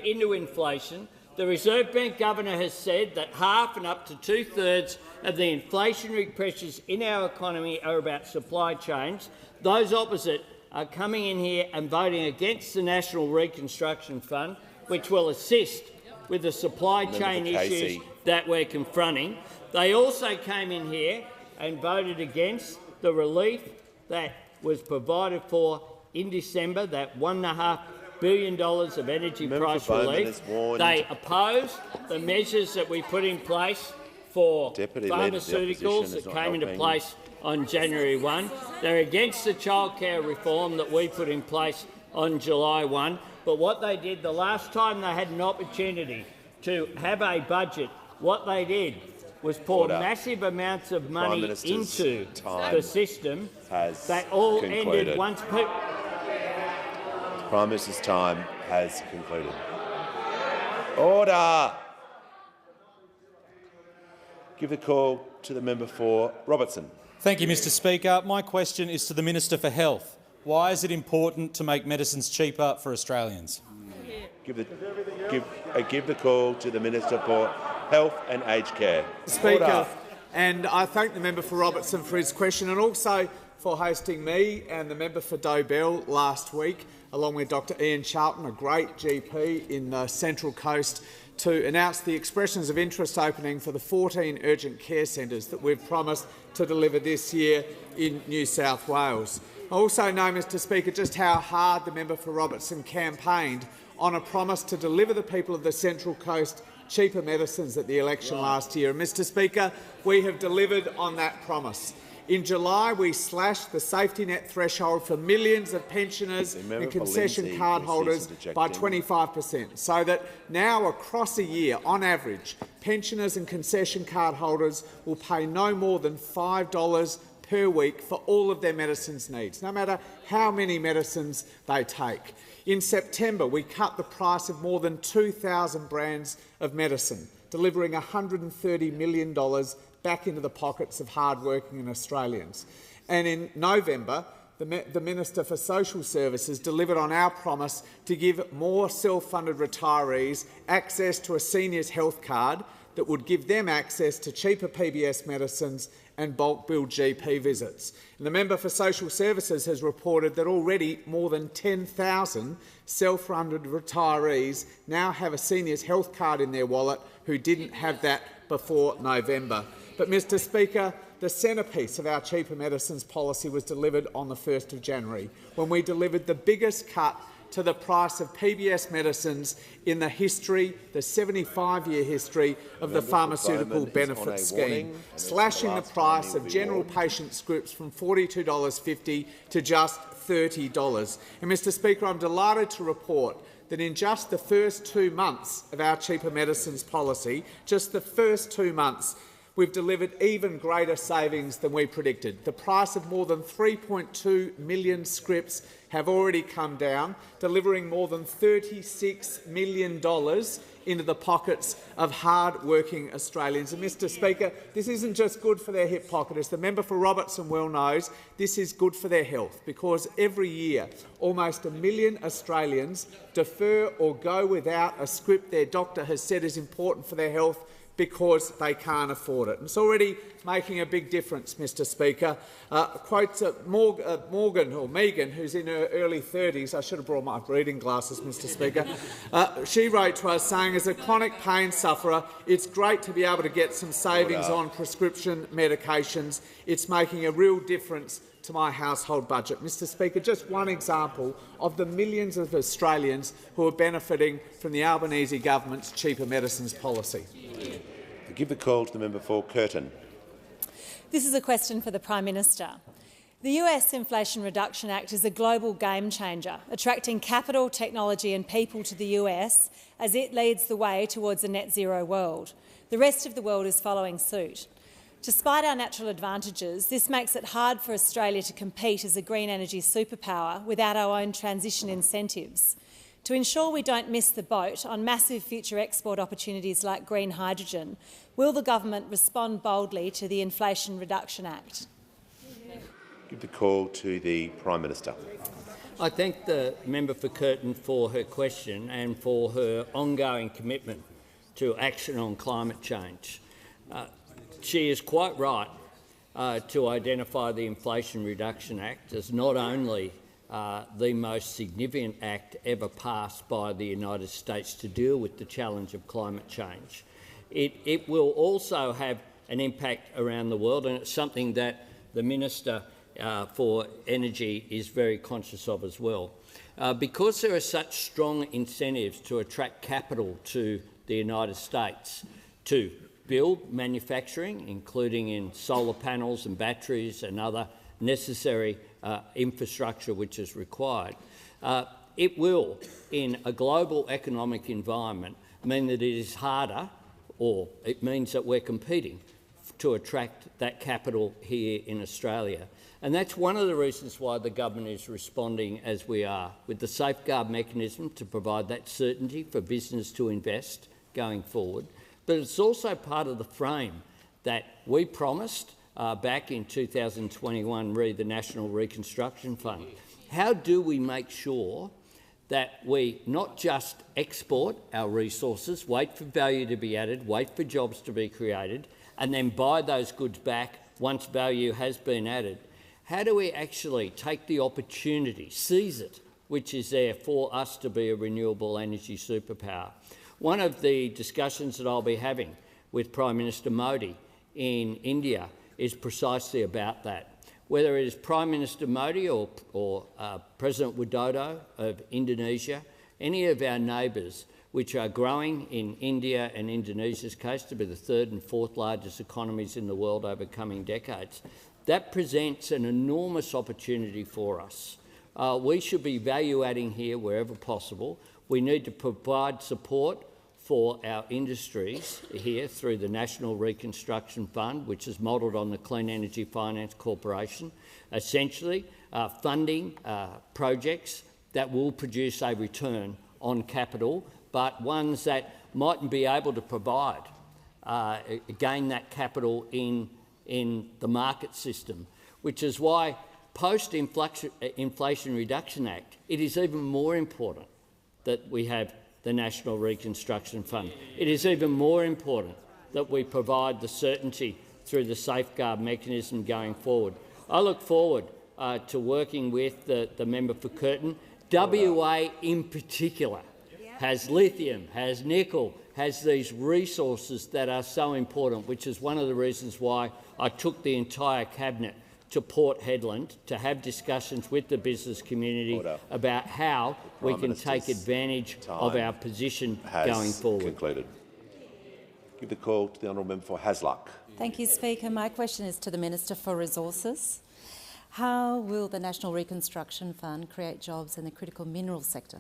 C: into inflation. The Reserve Bank Governor has said that half and up to two-thirds of the inflationary pressures in our economy are about supply chains. Those opposite are coming in here and voting against the National Reconstruction Fund, which will assist with the supply chain issues that we're confronting. They also came in here and voted against the relief that was provided for in December, that $1.5 billion of energy price relief. They oppose the measures that we put in place for pharmaceuticals that came into place on January 1. They're against the childcare reform that we put in place on July 1. But what they did the last time they had an opportunity to have a budget, what they did was pour massive amounts of money into the system that all ended once people...
A: The Prime Minister's time has concluded. Order! Give the call to the member for Robertson.
U: Thank you, Mr Speaker. My question is to the Minister for Health. Why is it important to make medicines cheaper for Australians?
A: Give the call to the Minister for Health and Aged Care.
V: Speaker, and I thank the member for Robertson for his question and also for hosting me and the member for Dobell last week, along with Dr Ian Charlton, a great GP in the Central Coast, to announce the expressions of interest opening for the 14 urgent care centres that we've promised to deliver this year in New South Wales. I also know, Mr Speaker, just how hard the member for Robertson campaigned on a promise to deliver the people of the Central Coast cheaper medicines at the election last year. And, Mr Speaker, we have delivered on that promise. In July, we slashed the safety net threshold for millions of pensioners and concession card holders by 25%, so that now across a year, on average, pensioners and concession card holders will pay no more than $5 per week for all of their medicines needs, no matter how many medicines they take. In September, we cut the price of more than 2,000 brands of medicine, delivering $130 million back into the pockets of hard-working Australians. And in November, the Minister for Social Services delivered on our promise to give more self-funded retirees access to a seniors health card that would give them access to cheaper PBS medicines and bulk bill GP visits. And the member for Social Services has reported that already more than 10,000 self-funded retirees now have a seniors health card in their wallet who didn't have that before November. But, Mr Speaker, the centrepiece of our cheaper medicines policy was delivered on the 1st of January, when we delivered the biggest cut to the price of PBS medicines in the history, the 75-year history of the pharmaceutical benefit scheme, slashing the price of general patient scripts from $42.50 to just $30. And, Mr Speaker, I'm delighted to report that in just the first 2 months of our cheaper medicines policy, just the first 2 months, we've delivered even greater savings than we predicted. The price of more than 3.2 million scripts have already come down, delivering more than $36 million into the pockets of hard-working Australians. And, Mr Speaker, this isn't just good for their hip pocket. As the member for Robertson well knows, this is good for their health, because every year almost 1 million Australians defer or go without a script their doctor has said is important for their health because they can't afford it. It's already making a big difference, Mr Speaker. Quotes Morgan, or Megan, who's in her early 30s. I should have brought my reading glasses, Mr Speaker. She wrote to us saying, as a chronic pain sufferer, it's great to be able to get some savings on prescription medications. It's making a real difference to my household budget. Mr Speaker, just one example of the millions of Australians who are benefiting from the Albanese government's cheaper medicines policy.
A: To give the call to the member for Curtin.
B: This is a question for the Prime Minister. The US Inflation Reduction Act is a global game changer, attracting capital, technology and people to the US as it leads the way towards a net zero world. The rest of the world is following suit. Despite our natural advantages, this makes it hard for Australia to compete as a green energy superpower without our own transition incentives. To ensure we don't miss the boat on massive future export opportunities like green hydrogen, will the government respond boldly to the Inflation Reduction Act?
A: Give the call to the Prime Minister.
C: I thank the member for Curtin for her question and for her ongoing commitment to action on climate change. She is quite right to identify the Inflation Reduction Act as not only the most significant act ever passed by the United States to deal with the challenge of climate change. It will also have an impact around the world, and it's something that the Minister for Energy is very conscious of as well. Because there are such strong incentives to attract capital to the United States to build manufacturing, including in solar panels and batteries and other necessary infrastructure which is required, it will, in a global economic environment, mean that it is harder, or it means that we're competing to attract that capital here in Australia. And that's one of the reasons why the government is responding as we are, with the safeguard mechanism to provide that certainty for business to invest going forward. But it's also part of the frame that we promised back in 2021, re the National Reconstruction Fund. How do we make sure that we not just export our resources, wait for value to be added, wait for jobs to be created, and then buy those goods back once value has been added? How do we actually take the opportunity, seize it, which is there for us to be a renewable energy superpower? One of the discussions that I'll be having with Prime Minister Modi in India is precisely about that. Whether it is Prime Minister Modi or President Widodo of Indonesia, any of our neighbours which are growing in India and Indonesia's case to be the third and fourth largest economies in the world over coming decades, that presents an enormous opportunity for us. We should be value-adding here wherever possible. We need to provide support for our industries here through the National Reconstruction Fund, which is modelled on the Clean Energy Finance Corporation, essentially funding projects that will produce a return on capital, but ones that mightn't be able to provide, gain that capital in the market system, which is why post-Inflation Reduction Act, it is even more important that we have the National Reconstruction Fund. It is even more important that we provide the certainty through the safeguard mechanism going forward. I look forward to working with the member for Curtin. WA in particular has lithium, has nickel, has these resources that are so important, which is one of the reasons why I took the entire cabinet to Port Hedland to have discussions with the business community about how we can take advantage of our position going forward.
A: Concluded. Give the call to the honourable member for Hasluck.
D: Thank you, Speaker. My question is to the Minister for Resources. How will the National Reconstruction Fund create jobs in the critical minerals sector?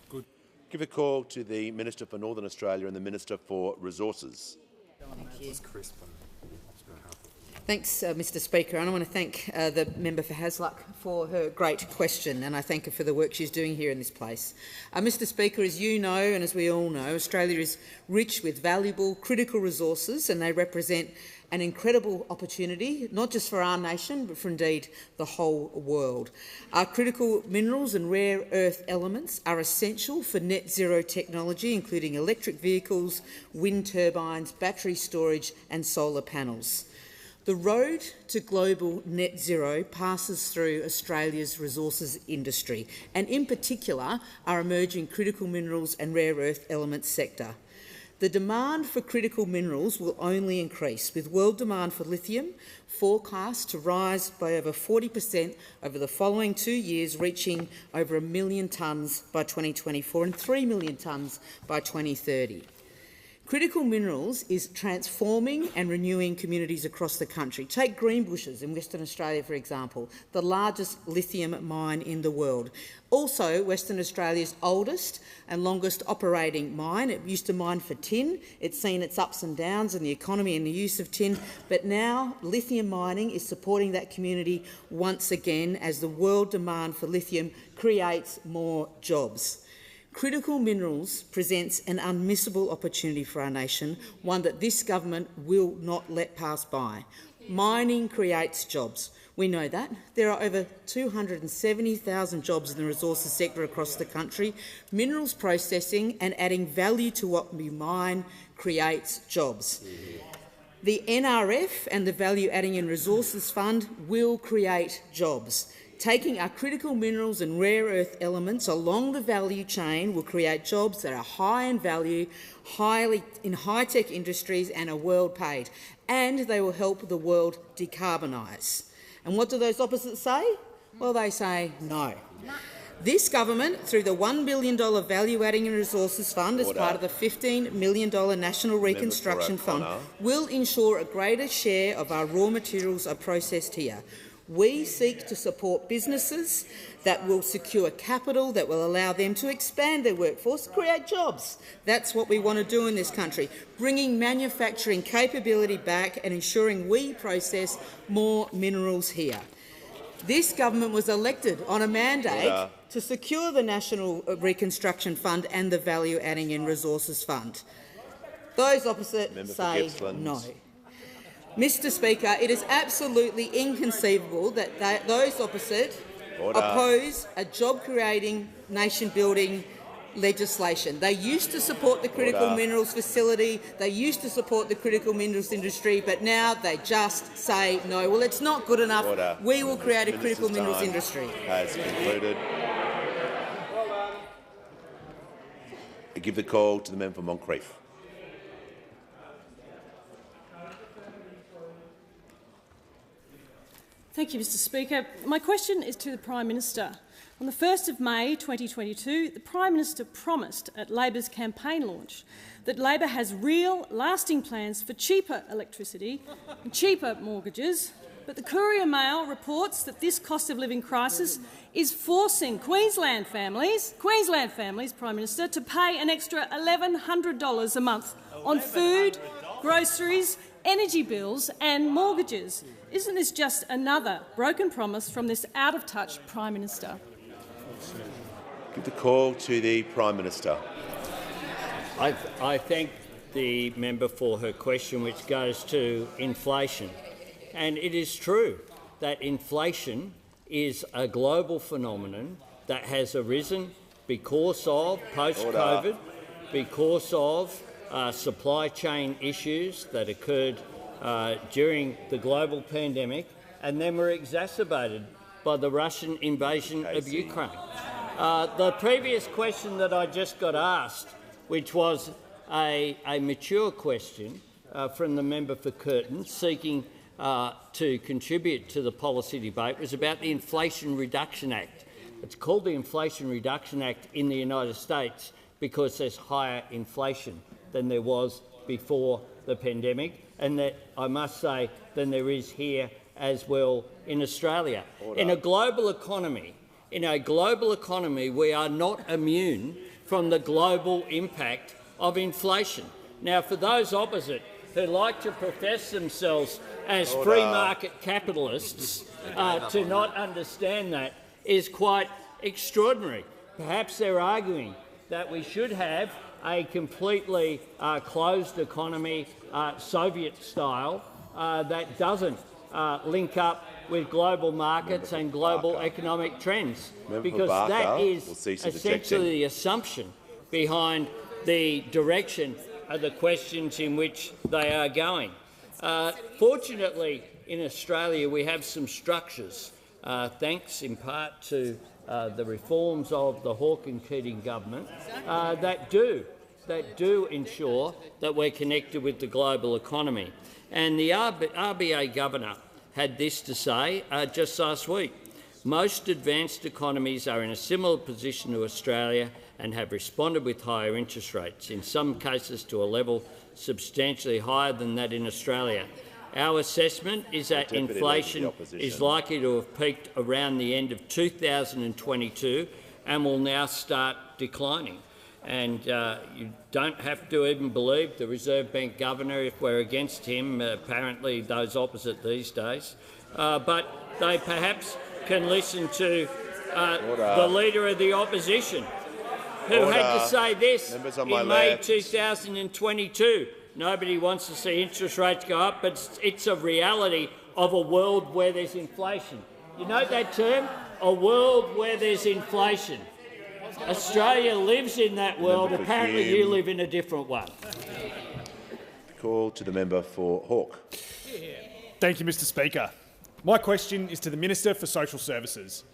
A: Good. Give a call to the Minister for Northern Australia and the Minister for Resources.
E: Thank you.
W: Thanks, Mr Speaker, and I want to thank the member for Hasluck for her great question, and I thank her for the work she's doing here in this place. Mr Speaker, as you know and as we all know, Australia is rich with valuable, critical resources, and they represent an incredible opportunity, not just for our nation, but for indeed the whole world. Our critical minerals and rare earth elements are essential for net zero technology, including electric vehicles, wind turbines, battery storage and solar panels. The road to global net zero passes through Australia's resources industry, and in particular our emerging critical minerals and rare earth elements sector. The demand for critical minerals will only increase, with world demand for lithium forecast to rise by over 40% over the following 2 years, reaching over 1 million tonnes by 2024 and 3 million tonnes by 2030. Critical minerals is transforming and renewing communities across the country. Take Greenbushes in Western Australia, for example, the largest lithium mine in the world. Also, Western Australia's oldest and longest operating mine. It used to mine for tin. It's seen its ups and downs in the economy and the use of tin, but now lithium mining is supporting that community once again as the world demand for lithium creates more jobs. Critical minerals presents an unmissable opportunity for our nation, one that this government will not let pass by. Mining creates jobs. We know that. There are over 270,000 jobs in the resources sector across the country. Minerals processing and adding value to what we mine creates jobs. The NRF and the Value Adding and Resources Fund will create jobs. Taking our critical minerals and rare earth elements along the value chain will create jobs that are high in value, in high-tech industries and are well-paid, and they will help the world decarbonise. And what do those opposites say? Well, they say no. This government, through the $1 billion Value Adding and Resources Fund as part of the $15 million National Reconstruction Fund, will ensure a greater share of our raw materials are processed here. We seek to support businesses that will secure capital that will allow them to expand their workforce, create jobs. That's what we want to do in this country, bringing manufacturing capability back and ensuring we process more minerals here. This government was elected on a mandate to secure the National Reconstruction Fund and the Value Adding and Resources Fund. Those opposite say no. Mr Speaker, it is absolutely inconceivable that those opposite oppose a job-creating, nation-building legislation. They used to support the critical minerals facility, they used to support the critical minerals industry, but now they just say no. Well, it's not good enough. We will create a critical minerals industry.
A: Has concluded. I give the call to the member for Moncrieff.
X: Thank you, Mr Speaker. My question is to the Prime Minister. On the 1st of May 2022, the Prime Minister promised at Labor's campaign launch that Labor has real, lasting plans for cheaper electricity and cheaper mortgages, but the Courier Mail reports that this cost of living crisis is forcing Queensland families, Prime Minister, to pay an extra $1,100 a month on food, groceries, energy bills and mortgages. Isn't this just another broken promise from this out-of-touch Prime Minister?
A: Give the call to the Prime Minister.
C: I thank the member for her question, which goes to inflation. And it is true that inflation is a global phenomenon that has arisen because of post-COVID, because of supply chain issues that occurred during the global pandemic and then were exacerbated by the Russian invasion of Ukraine. The previous question that I just got asked, which was a mature question from the member for Curtin, seeking to contribute to the policy debate was about the Inflation Reduction Act. It's called the Inflation Reduction Act in the United States because there's higher inflation than there was before the pandemic, and that, I must say, than there is here as well in Australia.
A: Order.
C: In a global economy, we are not immune from the global impact of inflation. Now, for those opposite who like to profess themselves as free market capitalists, to not understand that is quite extraordinary. Perhaps they're arguing that we should have a completely closed economy, Soviet style, that doesn't link up with global markets and global economic trends, because that is essentially the assumption behind the direction of the questions in which they are going. Fortunately, in Australia we have some structures, thanks in part to the reforms of the Hawke and Keating government, that do ensure that we're connected with the global economy. And the RBA governor had this to say just last week. Most advanced economies are in a similar position to Australia and have responded with higher interest rates, in some cases to a level substantially higher than that in Australia. Our assessment is that inflation is likely to have peaked around the end of 2022 and will now start declining. And you don't have to even believe the Reserve Bank governor if we're against him, apparently those opposite these days, but they perhaps can listen to the Leader of the Opposition, who had to say this in May 2022. Nobody wants to see interest rates go up, but it's a reality of a world where there's inflation. You know that term? A world where there's inflation. Australia lives in that world. Apparently you live in a different one.
A: Call to the member for Hawke.
E: Thank you, Mr Speaker. My question is to the Minister for Social Services.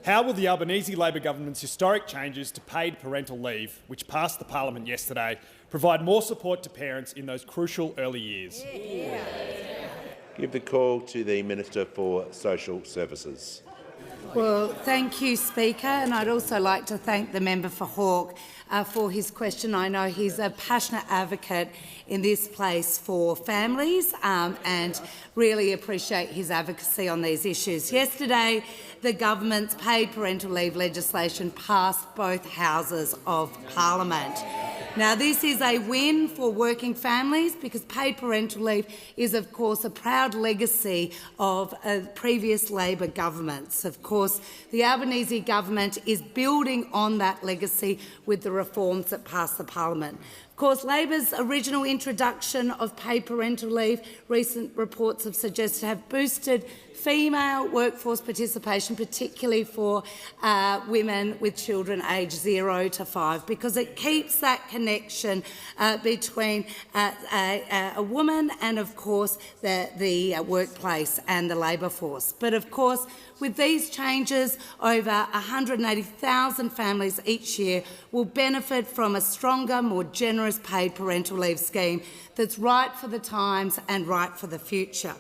E: How will the Albanese Labor government's historic changes to paid parental leave, which passed the parliament yesterday, provide more support to parents in those crucial early years?
A: Give the call to the Minister for Social Services.
F: Well, thank you, Speaker, and I'd also like to thank the member for Hawke for his question. I know he's a passionate advocate in this place for families and really appreciate his advocacy on these issues. Yesterday, the government's paid parental leave legislation passed both houses of parliament. Now, this is a win for working families because paid parental leave is, of course, a proud legacy of previous Labor governments. Of course, the Albanese government is building on that legacy with the reforms that passed the parliament. Of course, Labor's original introduction of paid parental leave, recent reports have suggested to have boosted female workforce participation, particularly for women with children aged 0 to 5, because it keeps that connection between a woman and, of course, the workplace and the labour force. But, of course, with these changes, over 180,000 families each year will benefit from a stronger, more generous paid parental leave scheme that's right for the times and right for the future.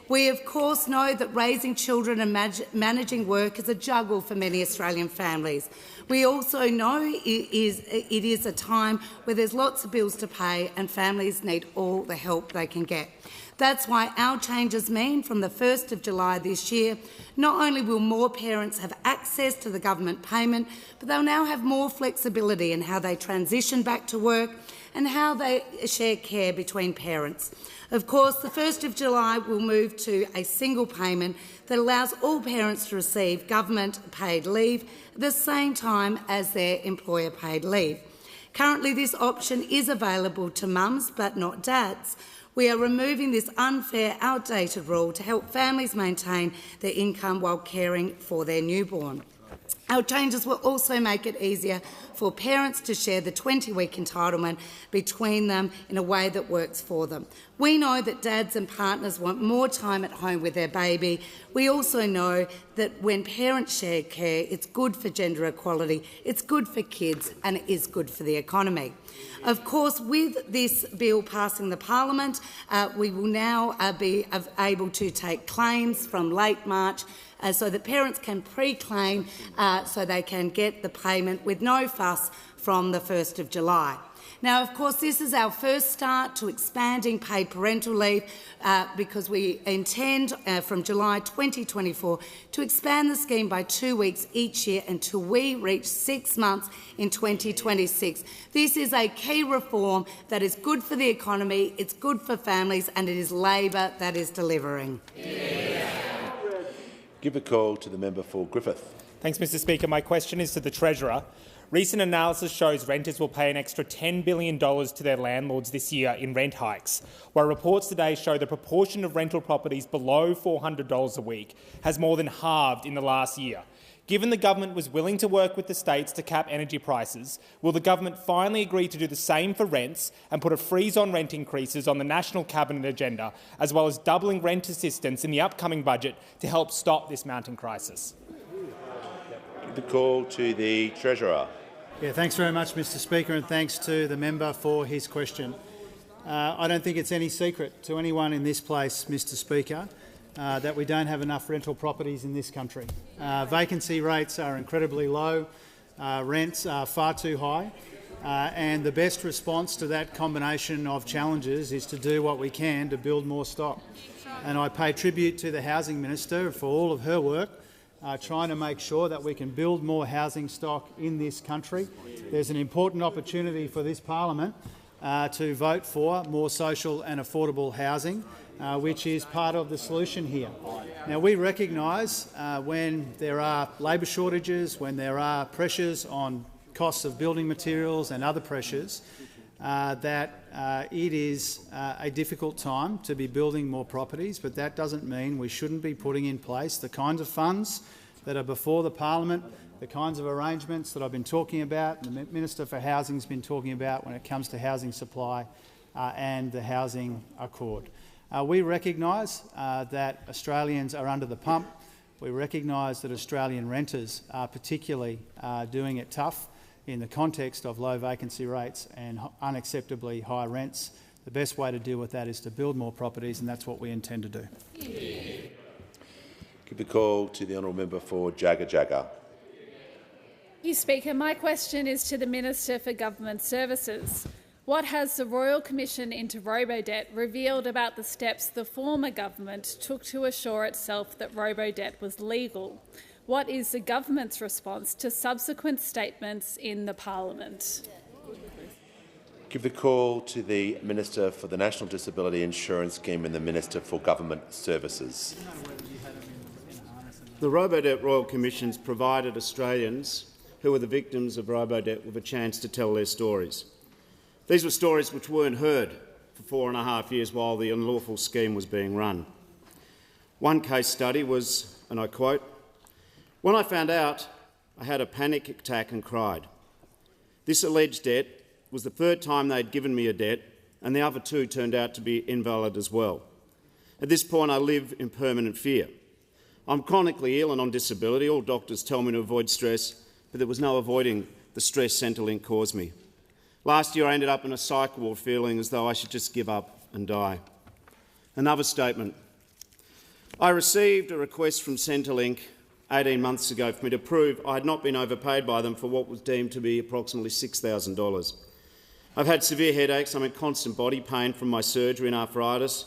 F: We, of course, know that raising children and managing work is a juggle for many Australian families. We also know it is a time where there's lots of bills to pay and families need all the help they can get. That's why our changes mean from the 1st of July this year, not only will more parents have access to the government payment, but they'll now have more flexibility in how they transition back to work and how they share care between parents. Of course, the 1st of July will move to a single payment that allows all parents to receive government-paid leave at the same time as their employer-paid leave. Currently, this option is available to mums but not dads. We are removing this unfair, outdated rule to help families maintain their income while caring for their newborn. Our changes will also make it easier for parents to share the 20-week entitlement between them in a way that works for them. We know that dads and partners want more time at home with their baby. We also know that when parents share care, it's good for gender equality, it's good for kids, and it is good for the economy. Of course, with this bill passing the parliament, we will now be able to take claims from late March so that parents can pre-claim so they can get the payment with no fuss from the 1st of July. Now, of course, this is our first start to expanding paid parental leave because we intend from July 2024 to expand the scheme by 2 weeks each year until we reach 6 months in 2026. This is a key reform that is good for the economy, it's good for families, and it is Labor that is delivering.
A: Give a call to the member for Griffith.
G: Thanks, Mr Speaker. My question is to the Treasurer. Recent analysis shows renters will pay an extra $10 billion to their landlords this year in rent hikes, while reports today show the proportion of rental properties below $400 a week has more than halved in the last year. Given the government was willing to work with the states to cap energy prices, will the government finally agree to do the same for rents and put a freeze on rent increases on the National Cabinet agenda, as well as doubling rent assistance in the upcoming budget to help stop this mounting crisis?
A: Give the call to the Treasurer.
N: Yeah, thanks very much, Mr Speaker, and thanks to the member for his question. I don't think it's any secret to anyone in this place, Mr Speaker, that we don't have enough rental properties in this country. Vacancy rates are incredibly low, rents are far too high, and the best response to that combination of challenges is to do what we can to build more stock. And I pay tribute to the Housing Minister for all of her work trying to make sure that we can build more housing stock in this country. There's an important opportunity for this parliament to vote for more social and affordable housing, which is part of the solution here. Now, we recognise when there are labour shortages, when there are pressures on costs of building materials and other pressures, that it is a difficult time to be building more properties, but that doesn't mean we shouldn't be putting in place the kinds of funds that are before the parliament, the kinds of arrangements that I've been talking about, the Minister for Housing has been talking about when it comes to housing supply and the housing accord. We recognise that Australians are under the pump. We recognise that Australian renters are particularly doing it tough in the context of low vacancy rates and unacceptably high rents. The best way to deal with that is to build more properties, and that's what we intend to do.
A: Give the call to the honourable member for Jagga Jagga.
H: Thank you, Speaker. My question is to the Minister for Government Services. What has the Royal Commission into Robo-debt revealed about the steps the former government took to assure itself that Robo-debt was legal? What is the government's response to subsequent statements in the parliament?
A: Give the call to the Minister for the National Disability Insurance Scheme and the Minister for Government Services.
I: The Robo-debt Royal Commissions provided Australians who were the victims of Robo-debt with a chance to tell their stories. These were stories which weren't heard for 4.5 years while the unlawful scheme was being run. One case study was, and I quote, "When I found out, I had a panic attack and cried. This alleged debt was the third time they'd given me a debt, and the other two turned out to be invalid as well. At this point, I live in permanent fear. I'm chronically ill and on disability. All doctors tell me to avoid stress, but there was no avoiding the stress Centrelink caused me. Last year, I ended up in a psych ward feeling as though I should just give up and die." Another statement. "I received a request from Centrelink 18 months ago for me to prove I had not been overpaid by them for what was deemed to be approximately $6,000. I've had severe headaches. I'm in constant body pain from my surgery and arthritis.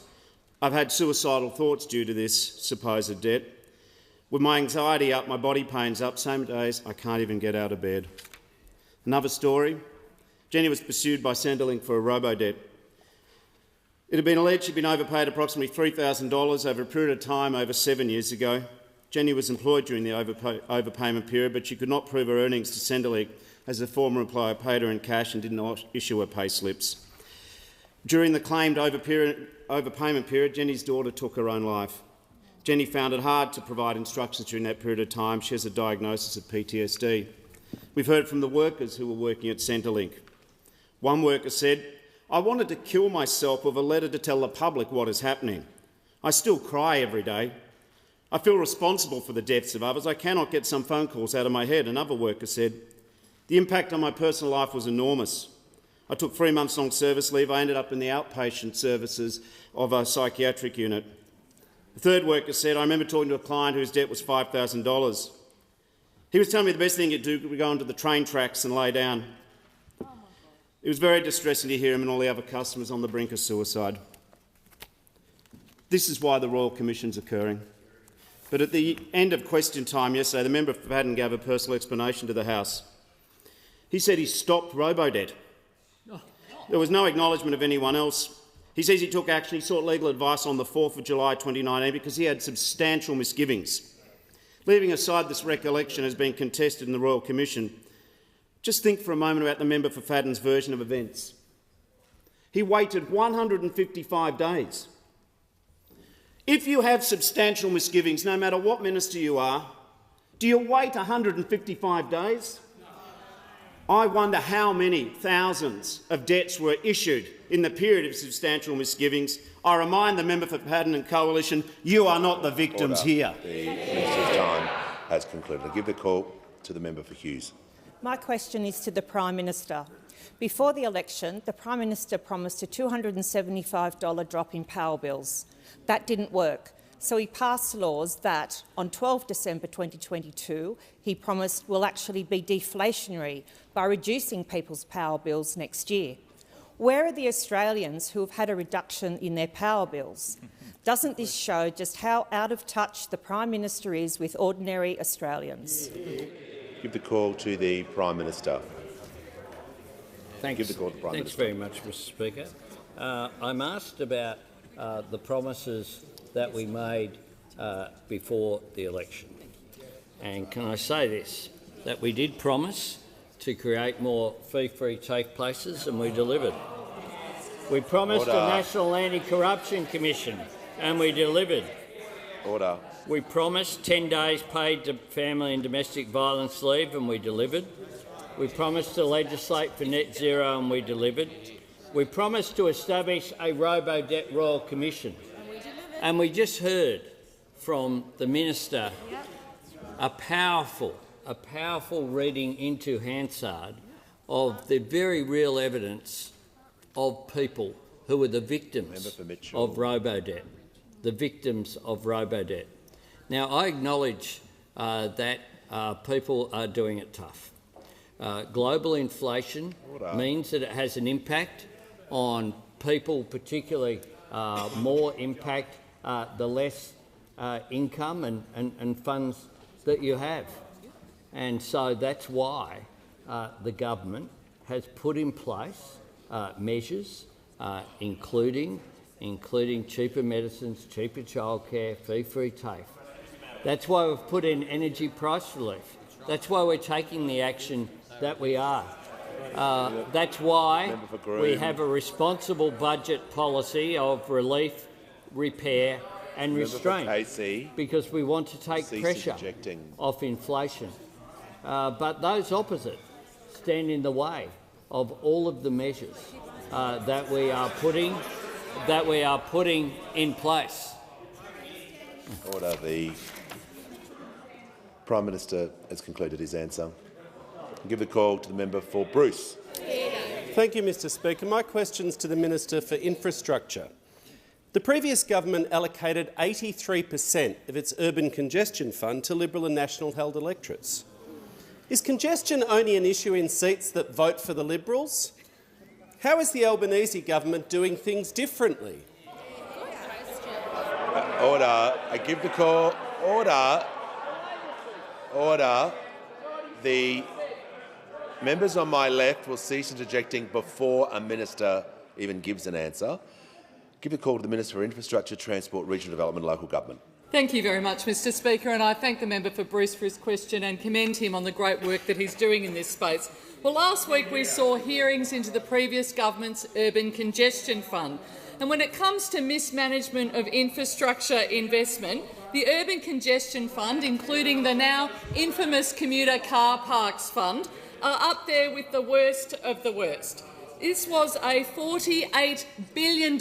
I: I've had suicidal thoughts due to this supposed debt. With my anxiety up, my body pain's up. Some days I can't even get out of bed." Another story. Jenny was pursued by Centrelink for a robo-debt. It had been alleged she'd been overpaid approximately $3,000 over a period of time over 7 years ago. Jenny was employed during the overpayment period, but she could not prove her earnings to Centrelink as the former employer paid her in cash and did not issue her pay slips. During the claimed overpayment period, Jenny's daughter took her own life. Jenny found it hard to provide instructions during that period of time. She has a diagnosis of PTSD. We've heard from the workers who were working at Centrelink. One worker said, "I wanted to kill myself with a letter to tell the public what is happening. I still cry every day. I feel responsible for the deaths of others. I cannot get some phone calls out of my head." Another worker said, "The impact on my personal life was enormous. I took 3 months long service leave. I ended up in the outpatient services of a psychiatric unit." The third worker said, "I remember talking to a client whose debt was $5,000. He was telling me the best thing he'd do would go onto the train tracks and lay down. It was very distressing to hear him and all the other customers on the brink of suicide." This is why the Royal Commission's occurring. But at the end of question time yesterday, the member for Paddon gave a personal explanation to the House. He said he stopped Robo-debt. There was no acknowledgement of anyone else. He says he took action. He sought legal advice on the 4th of July 2019 because he had substantial misgivings. Leaving aside this recollection has been contested in the Royal Commission, just think for a moment about the member for Faddon's version of events. He waited 155 days. If you have substantial misgivings, no matter what minister you are, do you wait 155 days? I wonder how many thousands of debts were issued in the period of substantial misgivings. I remind the member for Paddon and Coalition, you are not the victims here.
A: The minister's time has concluded. I give the call to the member for Hughes.
J: My question is to the Prime Minister. Before the election, the Prime Minister promised a $275 drop in power bills. That didn't work, so he passed laws that, on 12 December 2022, he promised will actually be deflationary by reducing people's power bills next year. Where are the Australians who have had a reduction in their power bills? Doesn't this show just how out of touch the Prime Minister is with ordinary Australians?
A: Give the call to the Prime Minister.
C: Thanks.
A: Give the call to the Prime
C: Thanks
A: Minister.
C: very much, Mr Speaker. I'm asked about the promises that we made before the election. And can I say this, that we did promise to create more fee-free TAFE places and we delivered. We promised a National Anti-Corruption Commission and we delivered.
A: Order.
C: We promised 10 days paid to family and domestic violence leave and we delivered. We promised to legislate for net zero and we delivered. We promised to establish a Robo-debt Royal Commission. And we just heard from the Minister a powerful reading into Hansard of the very real evidence of people who were the victims of Robo-debt, the victims of Robo-debt. Now, I acknowledge that people are doing it tough. Global inflation means that it has an impact on people, particularly more impact the less income and funds that you have. And so that's why the government has put in place measures including cheaper medicines, cheaper childcare, fee-free TAFE. That's why we've put in energy price relief. That's why we're taking the action that we are. That's why we have a responsible budget policy of relief, repair and restraint, because we want to take pressure off inflation. But those opposite stand in the way of all of the measures that we are putting in place.
A: Order. The Prime Minister has concluded his answer. I'll give the call to the member for Bruce.
K: Thank you, Mr Speaker. My question is to the Minister for Infrastructure. The previous government allocated 83% of its urban congestion fund to Liberal and National-held electorates. Is congestion only an issue in seats that vote for the Liberals? How is the Albanese government doing things differently?
A: Order. I give the call. Order. Order. The members on my left will cease interjecting before a minister even gives an answer. Give the call to the Minister for Infrastructure, Transport, Regional Development and Local Government.
R: Thank you very much, Mr Speaker, and I thank the member for Bruce for his question and commend him on the great work that he's doing in this space. Well, last week we saw hearings into the previous government's urban congestion fund. And when it comes to mismanagement of infrastructure investment, the Urban Congestion Fund, including the now infamous Commuter Car Parks Fund, are up there with the worst of the worst. This was a $48 billion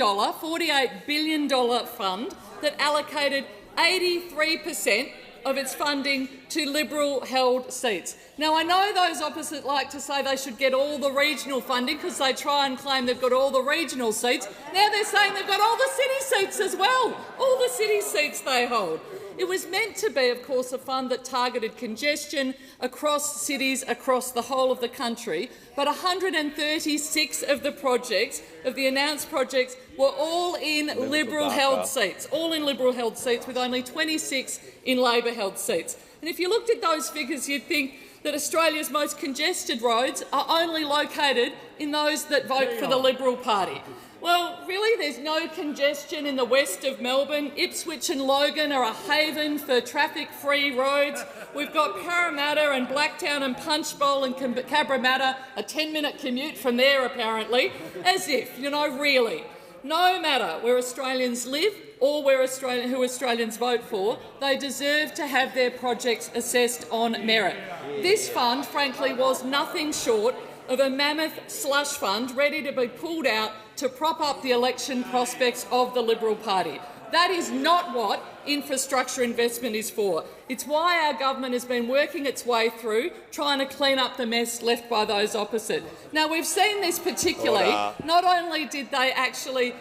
R: fund that allocated 83% of its funding to Liberal-held seats. Now, I know those opposite like to say they should get all the regional funding because they try and claim they've got all the regional seats. Now they're saying they've got all the city seats as well, all the city seats they hold. It was meant to be, of course, a fund that targeted congestion across cities across the whole of the country, but 136 of the projects, of the announced projects, were all in Liberal-held seats, with only 26 in Labor-held seats. And if you looked at those figures, you'd think that Australia's most congested roads are only located in those that vote for the Liberal Party. Well, really, there's no congestion in the west of Melbourne. Ipswich and Logan are a haven for traffic-free roads. We've got Parramatta and Blacktown and Punchbowl and Cabramatta, a 10-minute commute from there, apparently. As if, really. No matter where Australians live or who Australians vote for, they deserve to have their projects assessed on merit. This fund, frankly, was nothing short of a mammoth slush fund ready to be pulled out to prop up the election prospects of the Liberal Party. That is not what infrastructure investment is for. It's why our government has been working its way through trying to clean up the mess left by those opposite. Now, we've seen this particularly. Not only did they actually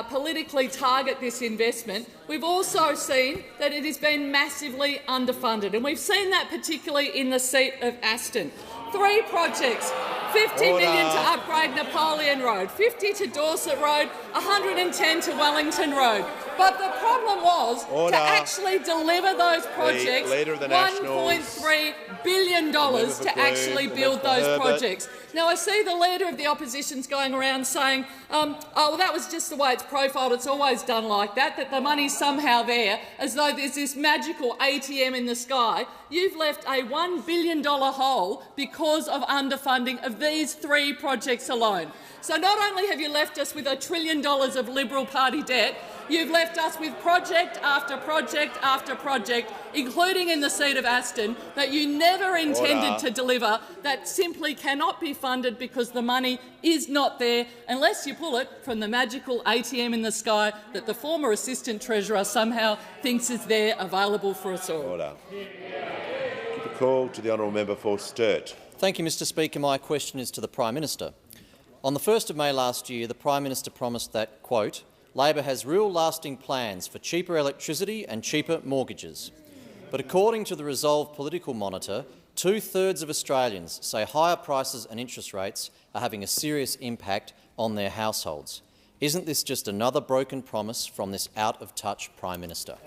R: politically target this investment, we've also seen that it has been massively underfunded, and we've seen that particularly in the seat of Aston. 3 projects, $50 million to upgrade Napoleon Road, 50 to Dorset Road, 110 to Wellington Road. But the problem was to actually deliver those projects, $1.3 billion to actually build those projects. Now, I see the Leader of the Opposition's going around saying, oh, well, that was just the way it's profiled, it's always done like that the money's somehow there, as though there's this magical ATM in the sky. You've left a $1 billion hole because of underfunding of these 3 projects alone. So not only have you left us with $1 trillion of Liberal Party debt, you've left us with project after project after project, including in the seat of Aston, that you never intended to deliver, that simply cannot be funded because the money is not there unless you pull it from the magical ATM in the sky that the former Assistant Treasurer somehow thinks is there available for us all.
A: Order. The call to the honourable member for Sturt.
L: Thank you, Mr Speaker. My question is to the Prime Minister. On the 1st of May last year, the Prime Minister promised that, quote, Labor has real lasting plans for cheaper electricity and cheaper mortgages. But according to the Resolve Political Monitor, 2/3 of Australians say higher prices and interest rates are having a serious impact on their households. Isn't this just another broken promise from this out-of-touch Prime Minister?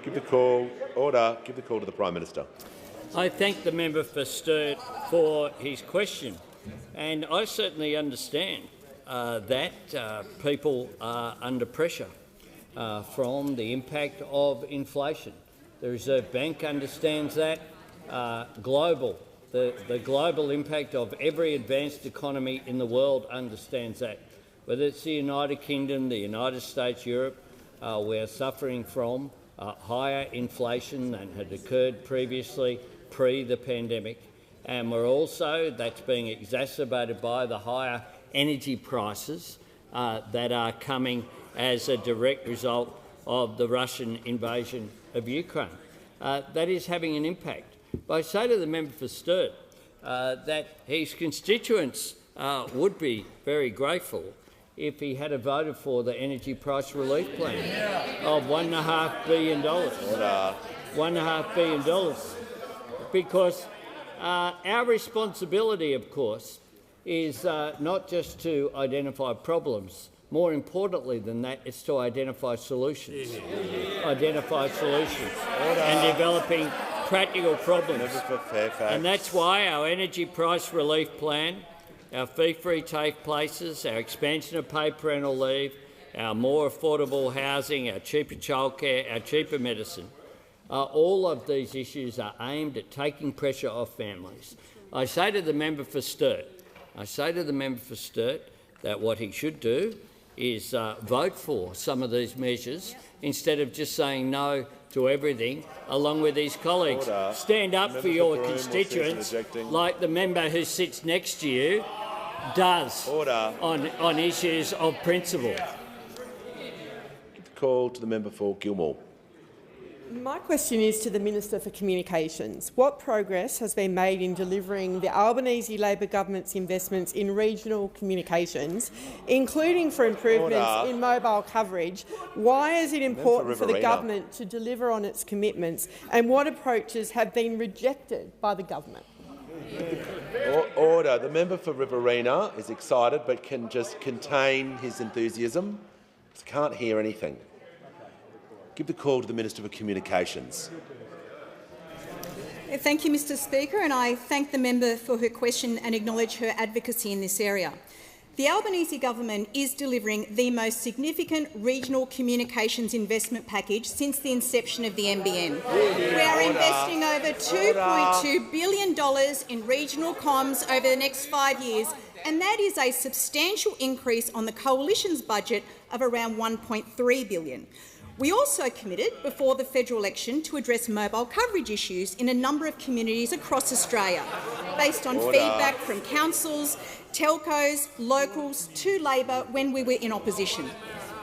A: Give the call. Order. Give the call to the Prime Minister.
C: I thank the member for Sturt for his question, and I certainly understand that people are under pressure from the impact of inflation. The Reserve Bank understands that. The global impact of every advanced economy in the world understands that. Whether it's the United Kingdom, the United States, Europe, we're suffering from higher inflation than had occurred previously, pre the pandemic, and we're also, that's being exacerbated by the higher energy prices that are coming as a direct result of the Russian invasion of Ukraine. That is having an impact. But I say to the member for Sturt that his constituents would be very grateful if he had voted for the energy price relief plan of $1.5 billion. $1.5 billion. Because our responsibility, of course, is not just to identify problems. More importantly than that, it's to identify solutions. Identify solutions and developing practical problems. And that's why our energy price relief plan, our fee-free TAFE places, our expansion of paid parental leave, our more affordable housing, our cheaper childcare, our cheaper medicine, all of these issues are aimed at taking pressure off families. I say to the member for Sturt, that what he should do is vote for some of these measures instead of just saying no to everything, along with his colleagues.
A: Order.
C: Stand up for your constituents, like the member who sits next to you does on issues of principle.
A: Call to the member for Gilmore.
M: My question is to the Minister for Communications. What progress has been made in delivering the Albanese Labor government's investments in regional communications, including for improvements in mobile coverage? Why is it important for the government to deliver on its commitments, and what approaches have been rejected by the government?
A: Order. The member for Riverina is excited but can just contain his enthusiasm. He can't hear anything. Give the call to the Minister for Communications.
O: Thank you, Mr Speaker, and I thank the member for her question and acknowledge her advocacy in this area. The Albanese government is delivering the most significant regional communications investment package since the inception of the NBN. We are investing over $2.2 billion in regional comms over the next 5 years, and that is a substantial increase on the Coalition's budget of around $1.3 billion. We also committed before the federal election to address mobile coverage issues in a number of communities across Australia, based on feedback from councils, telcos, locals to Labor when we were in opposition.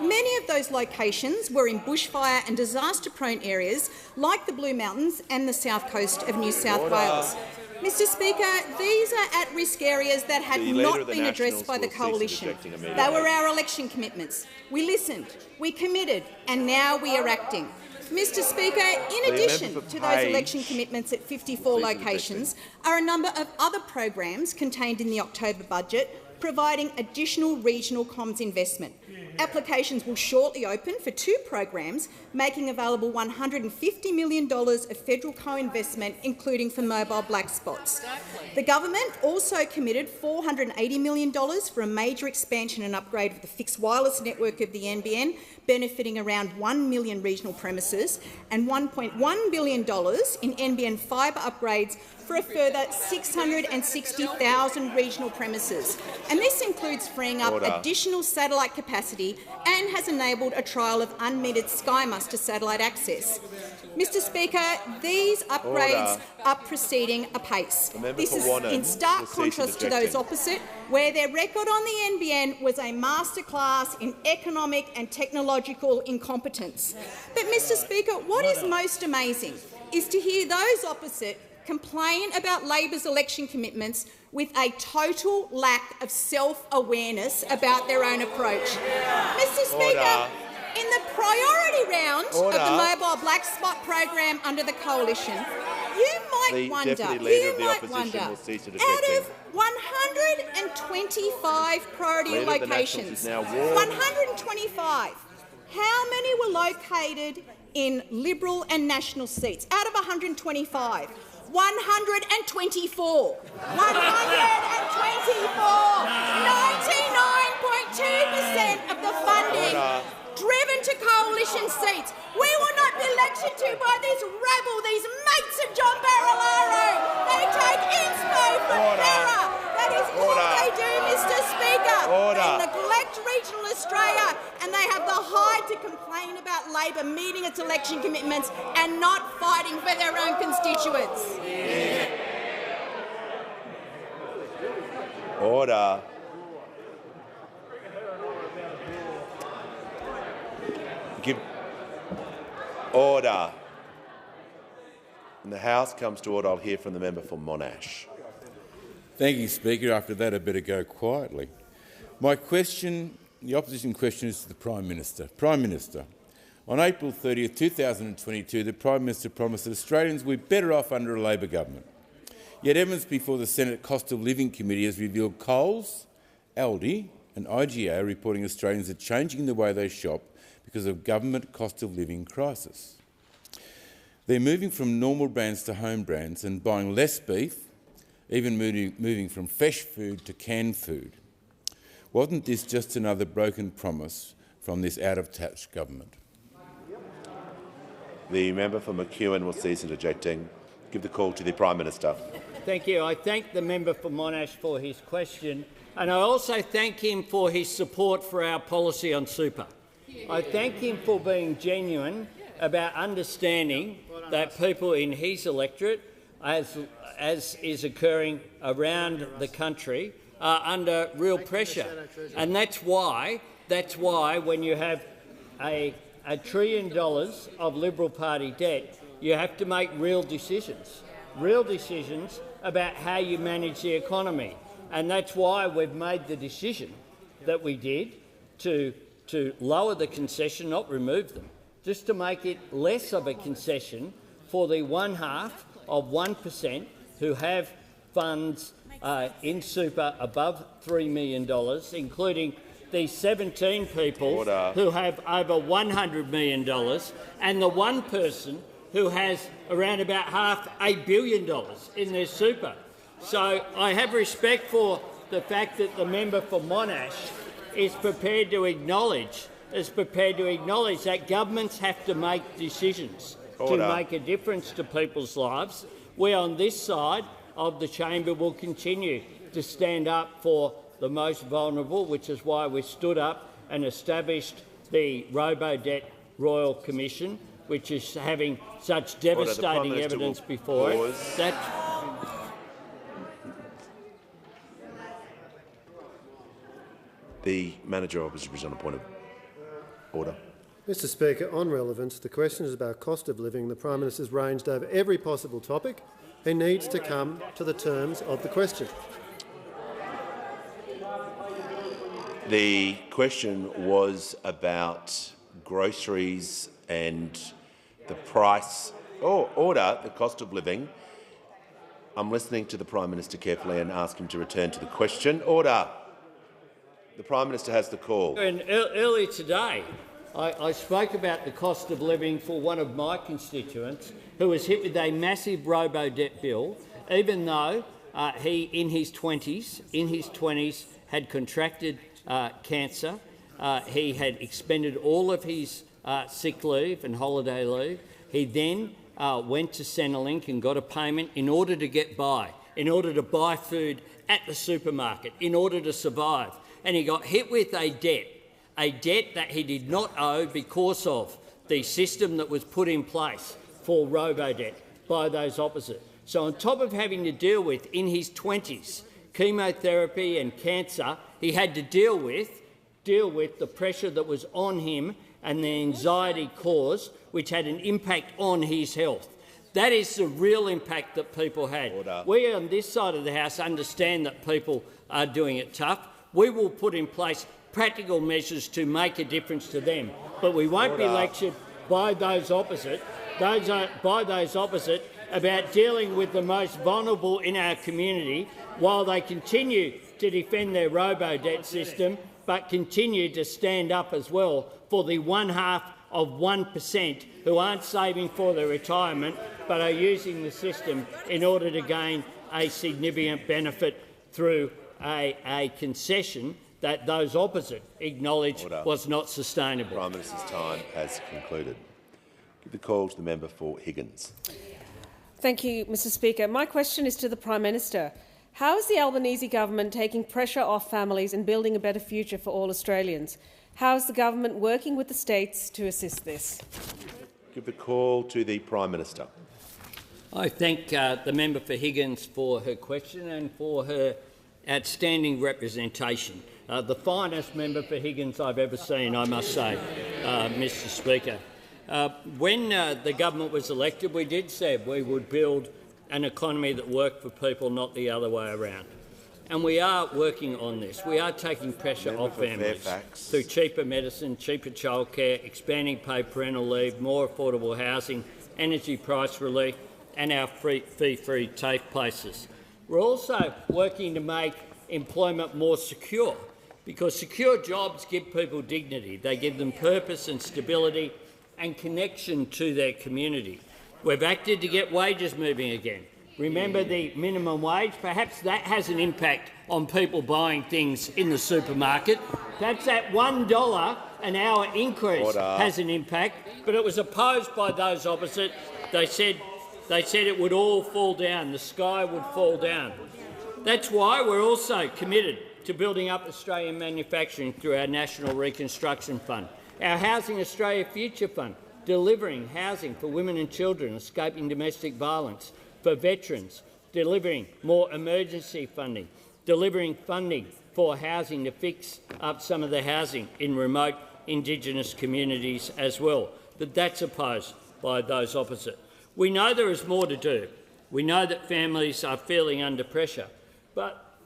O: Many of those locations were in bushfire and disaster-prone areas like the Blue Mountains and the south coast of New South Wales. Mr Speaker, these are at-risk areas that had not been addressed by the Coalition. They were our election commitments. We listened, we committed, and now we are acting. Mr Speaker, in addition to those election commitments at 54 locations are a number of other programs contained in the October budget providing additional regional comms investment. Applications will shortly open for 2 programs, making available $150 million of federal co-investment, including for mobile black spots. The government also committed $480 million for a major expansion and upgrade of the fixed wireless network of the NBN, benefiting around 1 million regional premises, and $1.1 billion in NBN fibre upgrades for a further 660,000 regional premises. And this includes freeing up additional satellite capacity and has enabled a trial of unmetered SkyMuster satellite access. Mr Speaker, these upgrades are proceeding apace. This is in stark contrast to those opposite, where their record on the NBN was a masterclass in economic and technological incompetence. But, Mr Speaker, what is most amazing is to hear those opposite complain about Labor's election commitments with a total lack of self-awareness about their own approach. Mr Speaker, in the priority round of the mobile black spot program under the Coalition, you might wonder, out of 125 priority locations, 125, how many were located in Liberal and National seats? Out of 125, 124. 99.2% of the funding driven to Coalition seats. We will not be lectured to by this rabble, these mates of John Barilaro. They take inspo from Farah. That is all they do, Mr Speaker. They neglect regional Australia, and they have the hide to complain about Labor meeting its election commitments and not fighting for their own constituents.
A: Order. Order. When the House comes to order, I'll hear from the member for Monash.
P: Thank you, Speaker. After that, I'd better go quietly. My question, the opposition question, is to the Prime Minister. Prime Minister, on April 30th, 2022, the Prime Minister promised that Australians would be better off under a Labor government. Yet evidence before the Senate Cost of Living Committee has revealed Coles, Aldi and IGA are reporting Australians are changing the way they shop because of government cost of living crisis. They're moving from normal brands to home brands and buying less beef, even moving from fresh food to canned food. Wasn't this just another broken promise from this out-of-touch government?
A: The member for McEwen will cease interjecting. Give the call to the Prime Minister.
C: Thank you. I thank the member for Monash for his question, and I also thank him for his support for our policy on super. I thank him for being genuine about understanding that people in his electorate, as is occurring around the country, are under real pressure. And that's why when you have $1 trillion of Liberal Party debt, you have to make real decisions about how you manage the economy. And that's why we've made the decision that we did to lower the concession, not remove them, just to make it less of a concession for the 0.5% who have funds in super above $3 million, including the 17 people who have over $100 million and the one person who has around about $500 million in their super. So I have respect for the fact that the member for Monash is prepared to acknowledge that governments have to make decisions to make a difference to people's lives. We on this side of the chamber will continue to stand up for the most vulnerable, which is why we stood up and established the Robo Debt Royal Commission, which is having such devastating evidence before it.
A: The Manager of Opposition is on a point of order.
Q: Mr Speaker, on relevance, the question is about cost of living. The Prime Minister has ranged over every possible topic. He needs to come to the terms of the question.
A: The question was about groceries and the price, the cost of living. I'm listening to the Prime Minister carefully and ask him to return to the question. Order. The Prime Minister has the call.
C: And earlier today, I spoke about the cost of living for one of my constituents who was hit with a massive robo-debt bill, even though he, in his 20s, had contracted cancer. He had expended all of his sick leave and holiday leave. He then went to Centrelink and got a payment in order to get by, in order to buy food at the supermarket, in order to survive. And he got hit with a debt that he did not owe because of the system that was put in place for robo-debt by those opposite. So on top of having to deal with, in his 20s, chemotherapy and cancer, he had to deal with the pressure that was on him and the anxiety caused, which had an impact on his health. That is the real impact that people had. We on this side of the House understand that people are doing it tough. We will put in place practical measures to make a difference to them, but we won't be lectured by those opposite about dealing with the most vulnerable in our community while they continue to defend their robo-debt system but continue to stand up as well for the 0.5% who aren't saving for their retirement but are using the system in order to gain a significant benefit through a concession that those opposite acknowledged was not sustainable.
A: The Prime Minister's time has concluded. Give the call to the member for Higgins.
M: Thank you, Mr Speaker. My question is to the Prime Minister. How is the Albanese government taking pressure off families and building a better future for all Australians? How is the government working with the states to assist this?
A: Give the call to the Prime Minister.
C: I thank the member for Higgins for her question and for her outstanding representation. The finest member for Higgins I've ever seen, I must say, Mr Speaker. When the government was elected, we did say we would build an economy that worked for people, not the other way around. And we are working on this. We are taking pressure off families through cheaper medicine, cheaper childcare, expanding paid parental leave, more affordable housing, energy price relief and our fee-free TAFE places. We're also working to make employment more secure, because secure jobs give people dignity. They give them purpose and stability and connection to their community. We've acted to get wages moving again. Remember the minimum wage? Perhaps that has an impact on people buying things in the supermarket. Perhaps that $1 an hour increase has an impact, but it was opposed by those opposite. They said They said it would all fall down, the sky would fall down. That's why we're also committed to building up Australian manufacturing through our National Reconstruction Fund, our Housing Australia Future Fund, delivering housing for women and children escaping domestic violence, for veterans, delivering more emergency funding, delivering funding for housing to fix up some of the housing in remote Indigenous communities as well. But that's opposed by those opposite. We know there is more to do. We know that families are feeling under pressure, but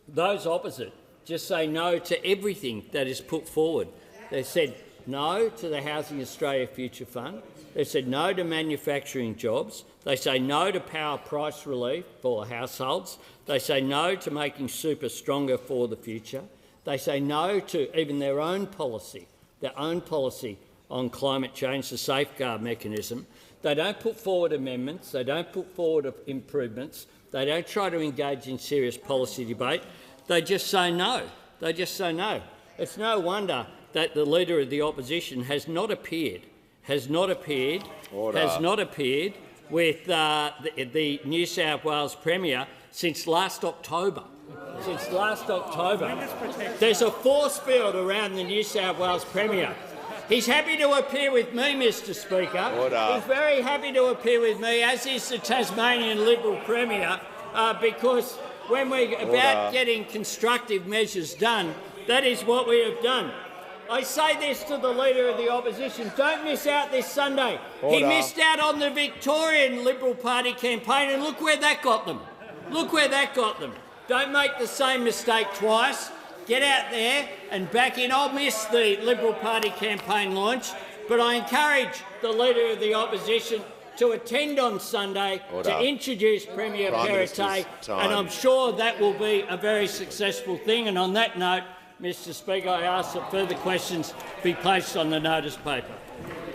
C: those opposite just say no to everything that is put forward. They said no to the Housing Australia Future Fund. They said no to manufacturing jobs. They say no to power price relief for households. They say no to making super stronger for the future. They say no to even their own policy on climate change, the safeguard mechanism. They don't put forward amendments. They don't put forward improvements. They don't try to engage in serious policy debate. They just say no. They just say no. It's no wonder that the Leader of the Opposition has not appeared with the New South Wales Premier since last October. There's a force field around the New South Wales Premier. He's happy to appear with me, Mr Speaker. He's very happy to appear with me, as is the Tasmanian Liberal Premier, because when we're about getting constructive measures done, that is what we have done. I say this to the Leader of the Opposition, don't miss out this Sunday. He missed out on the Victorian Liberal Party campaign, and look where that got them. Look where that got them. Don't make the same mistake twice. Get out there and back in. I'll miss the Liberal Party campaign launch, but I encourage the Leader of the Opposition to attend on Sunday to introduce Premier Perrottet, and I'm sure that will be a very successful thing. And on that note, Mr Speaker, I ask that further questions be placed on the notice paper.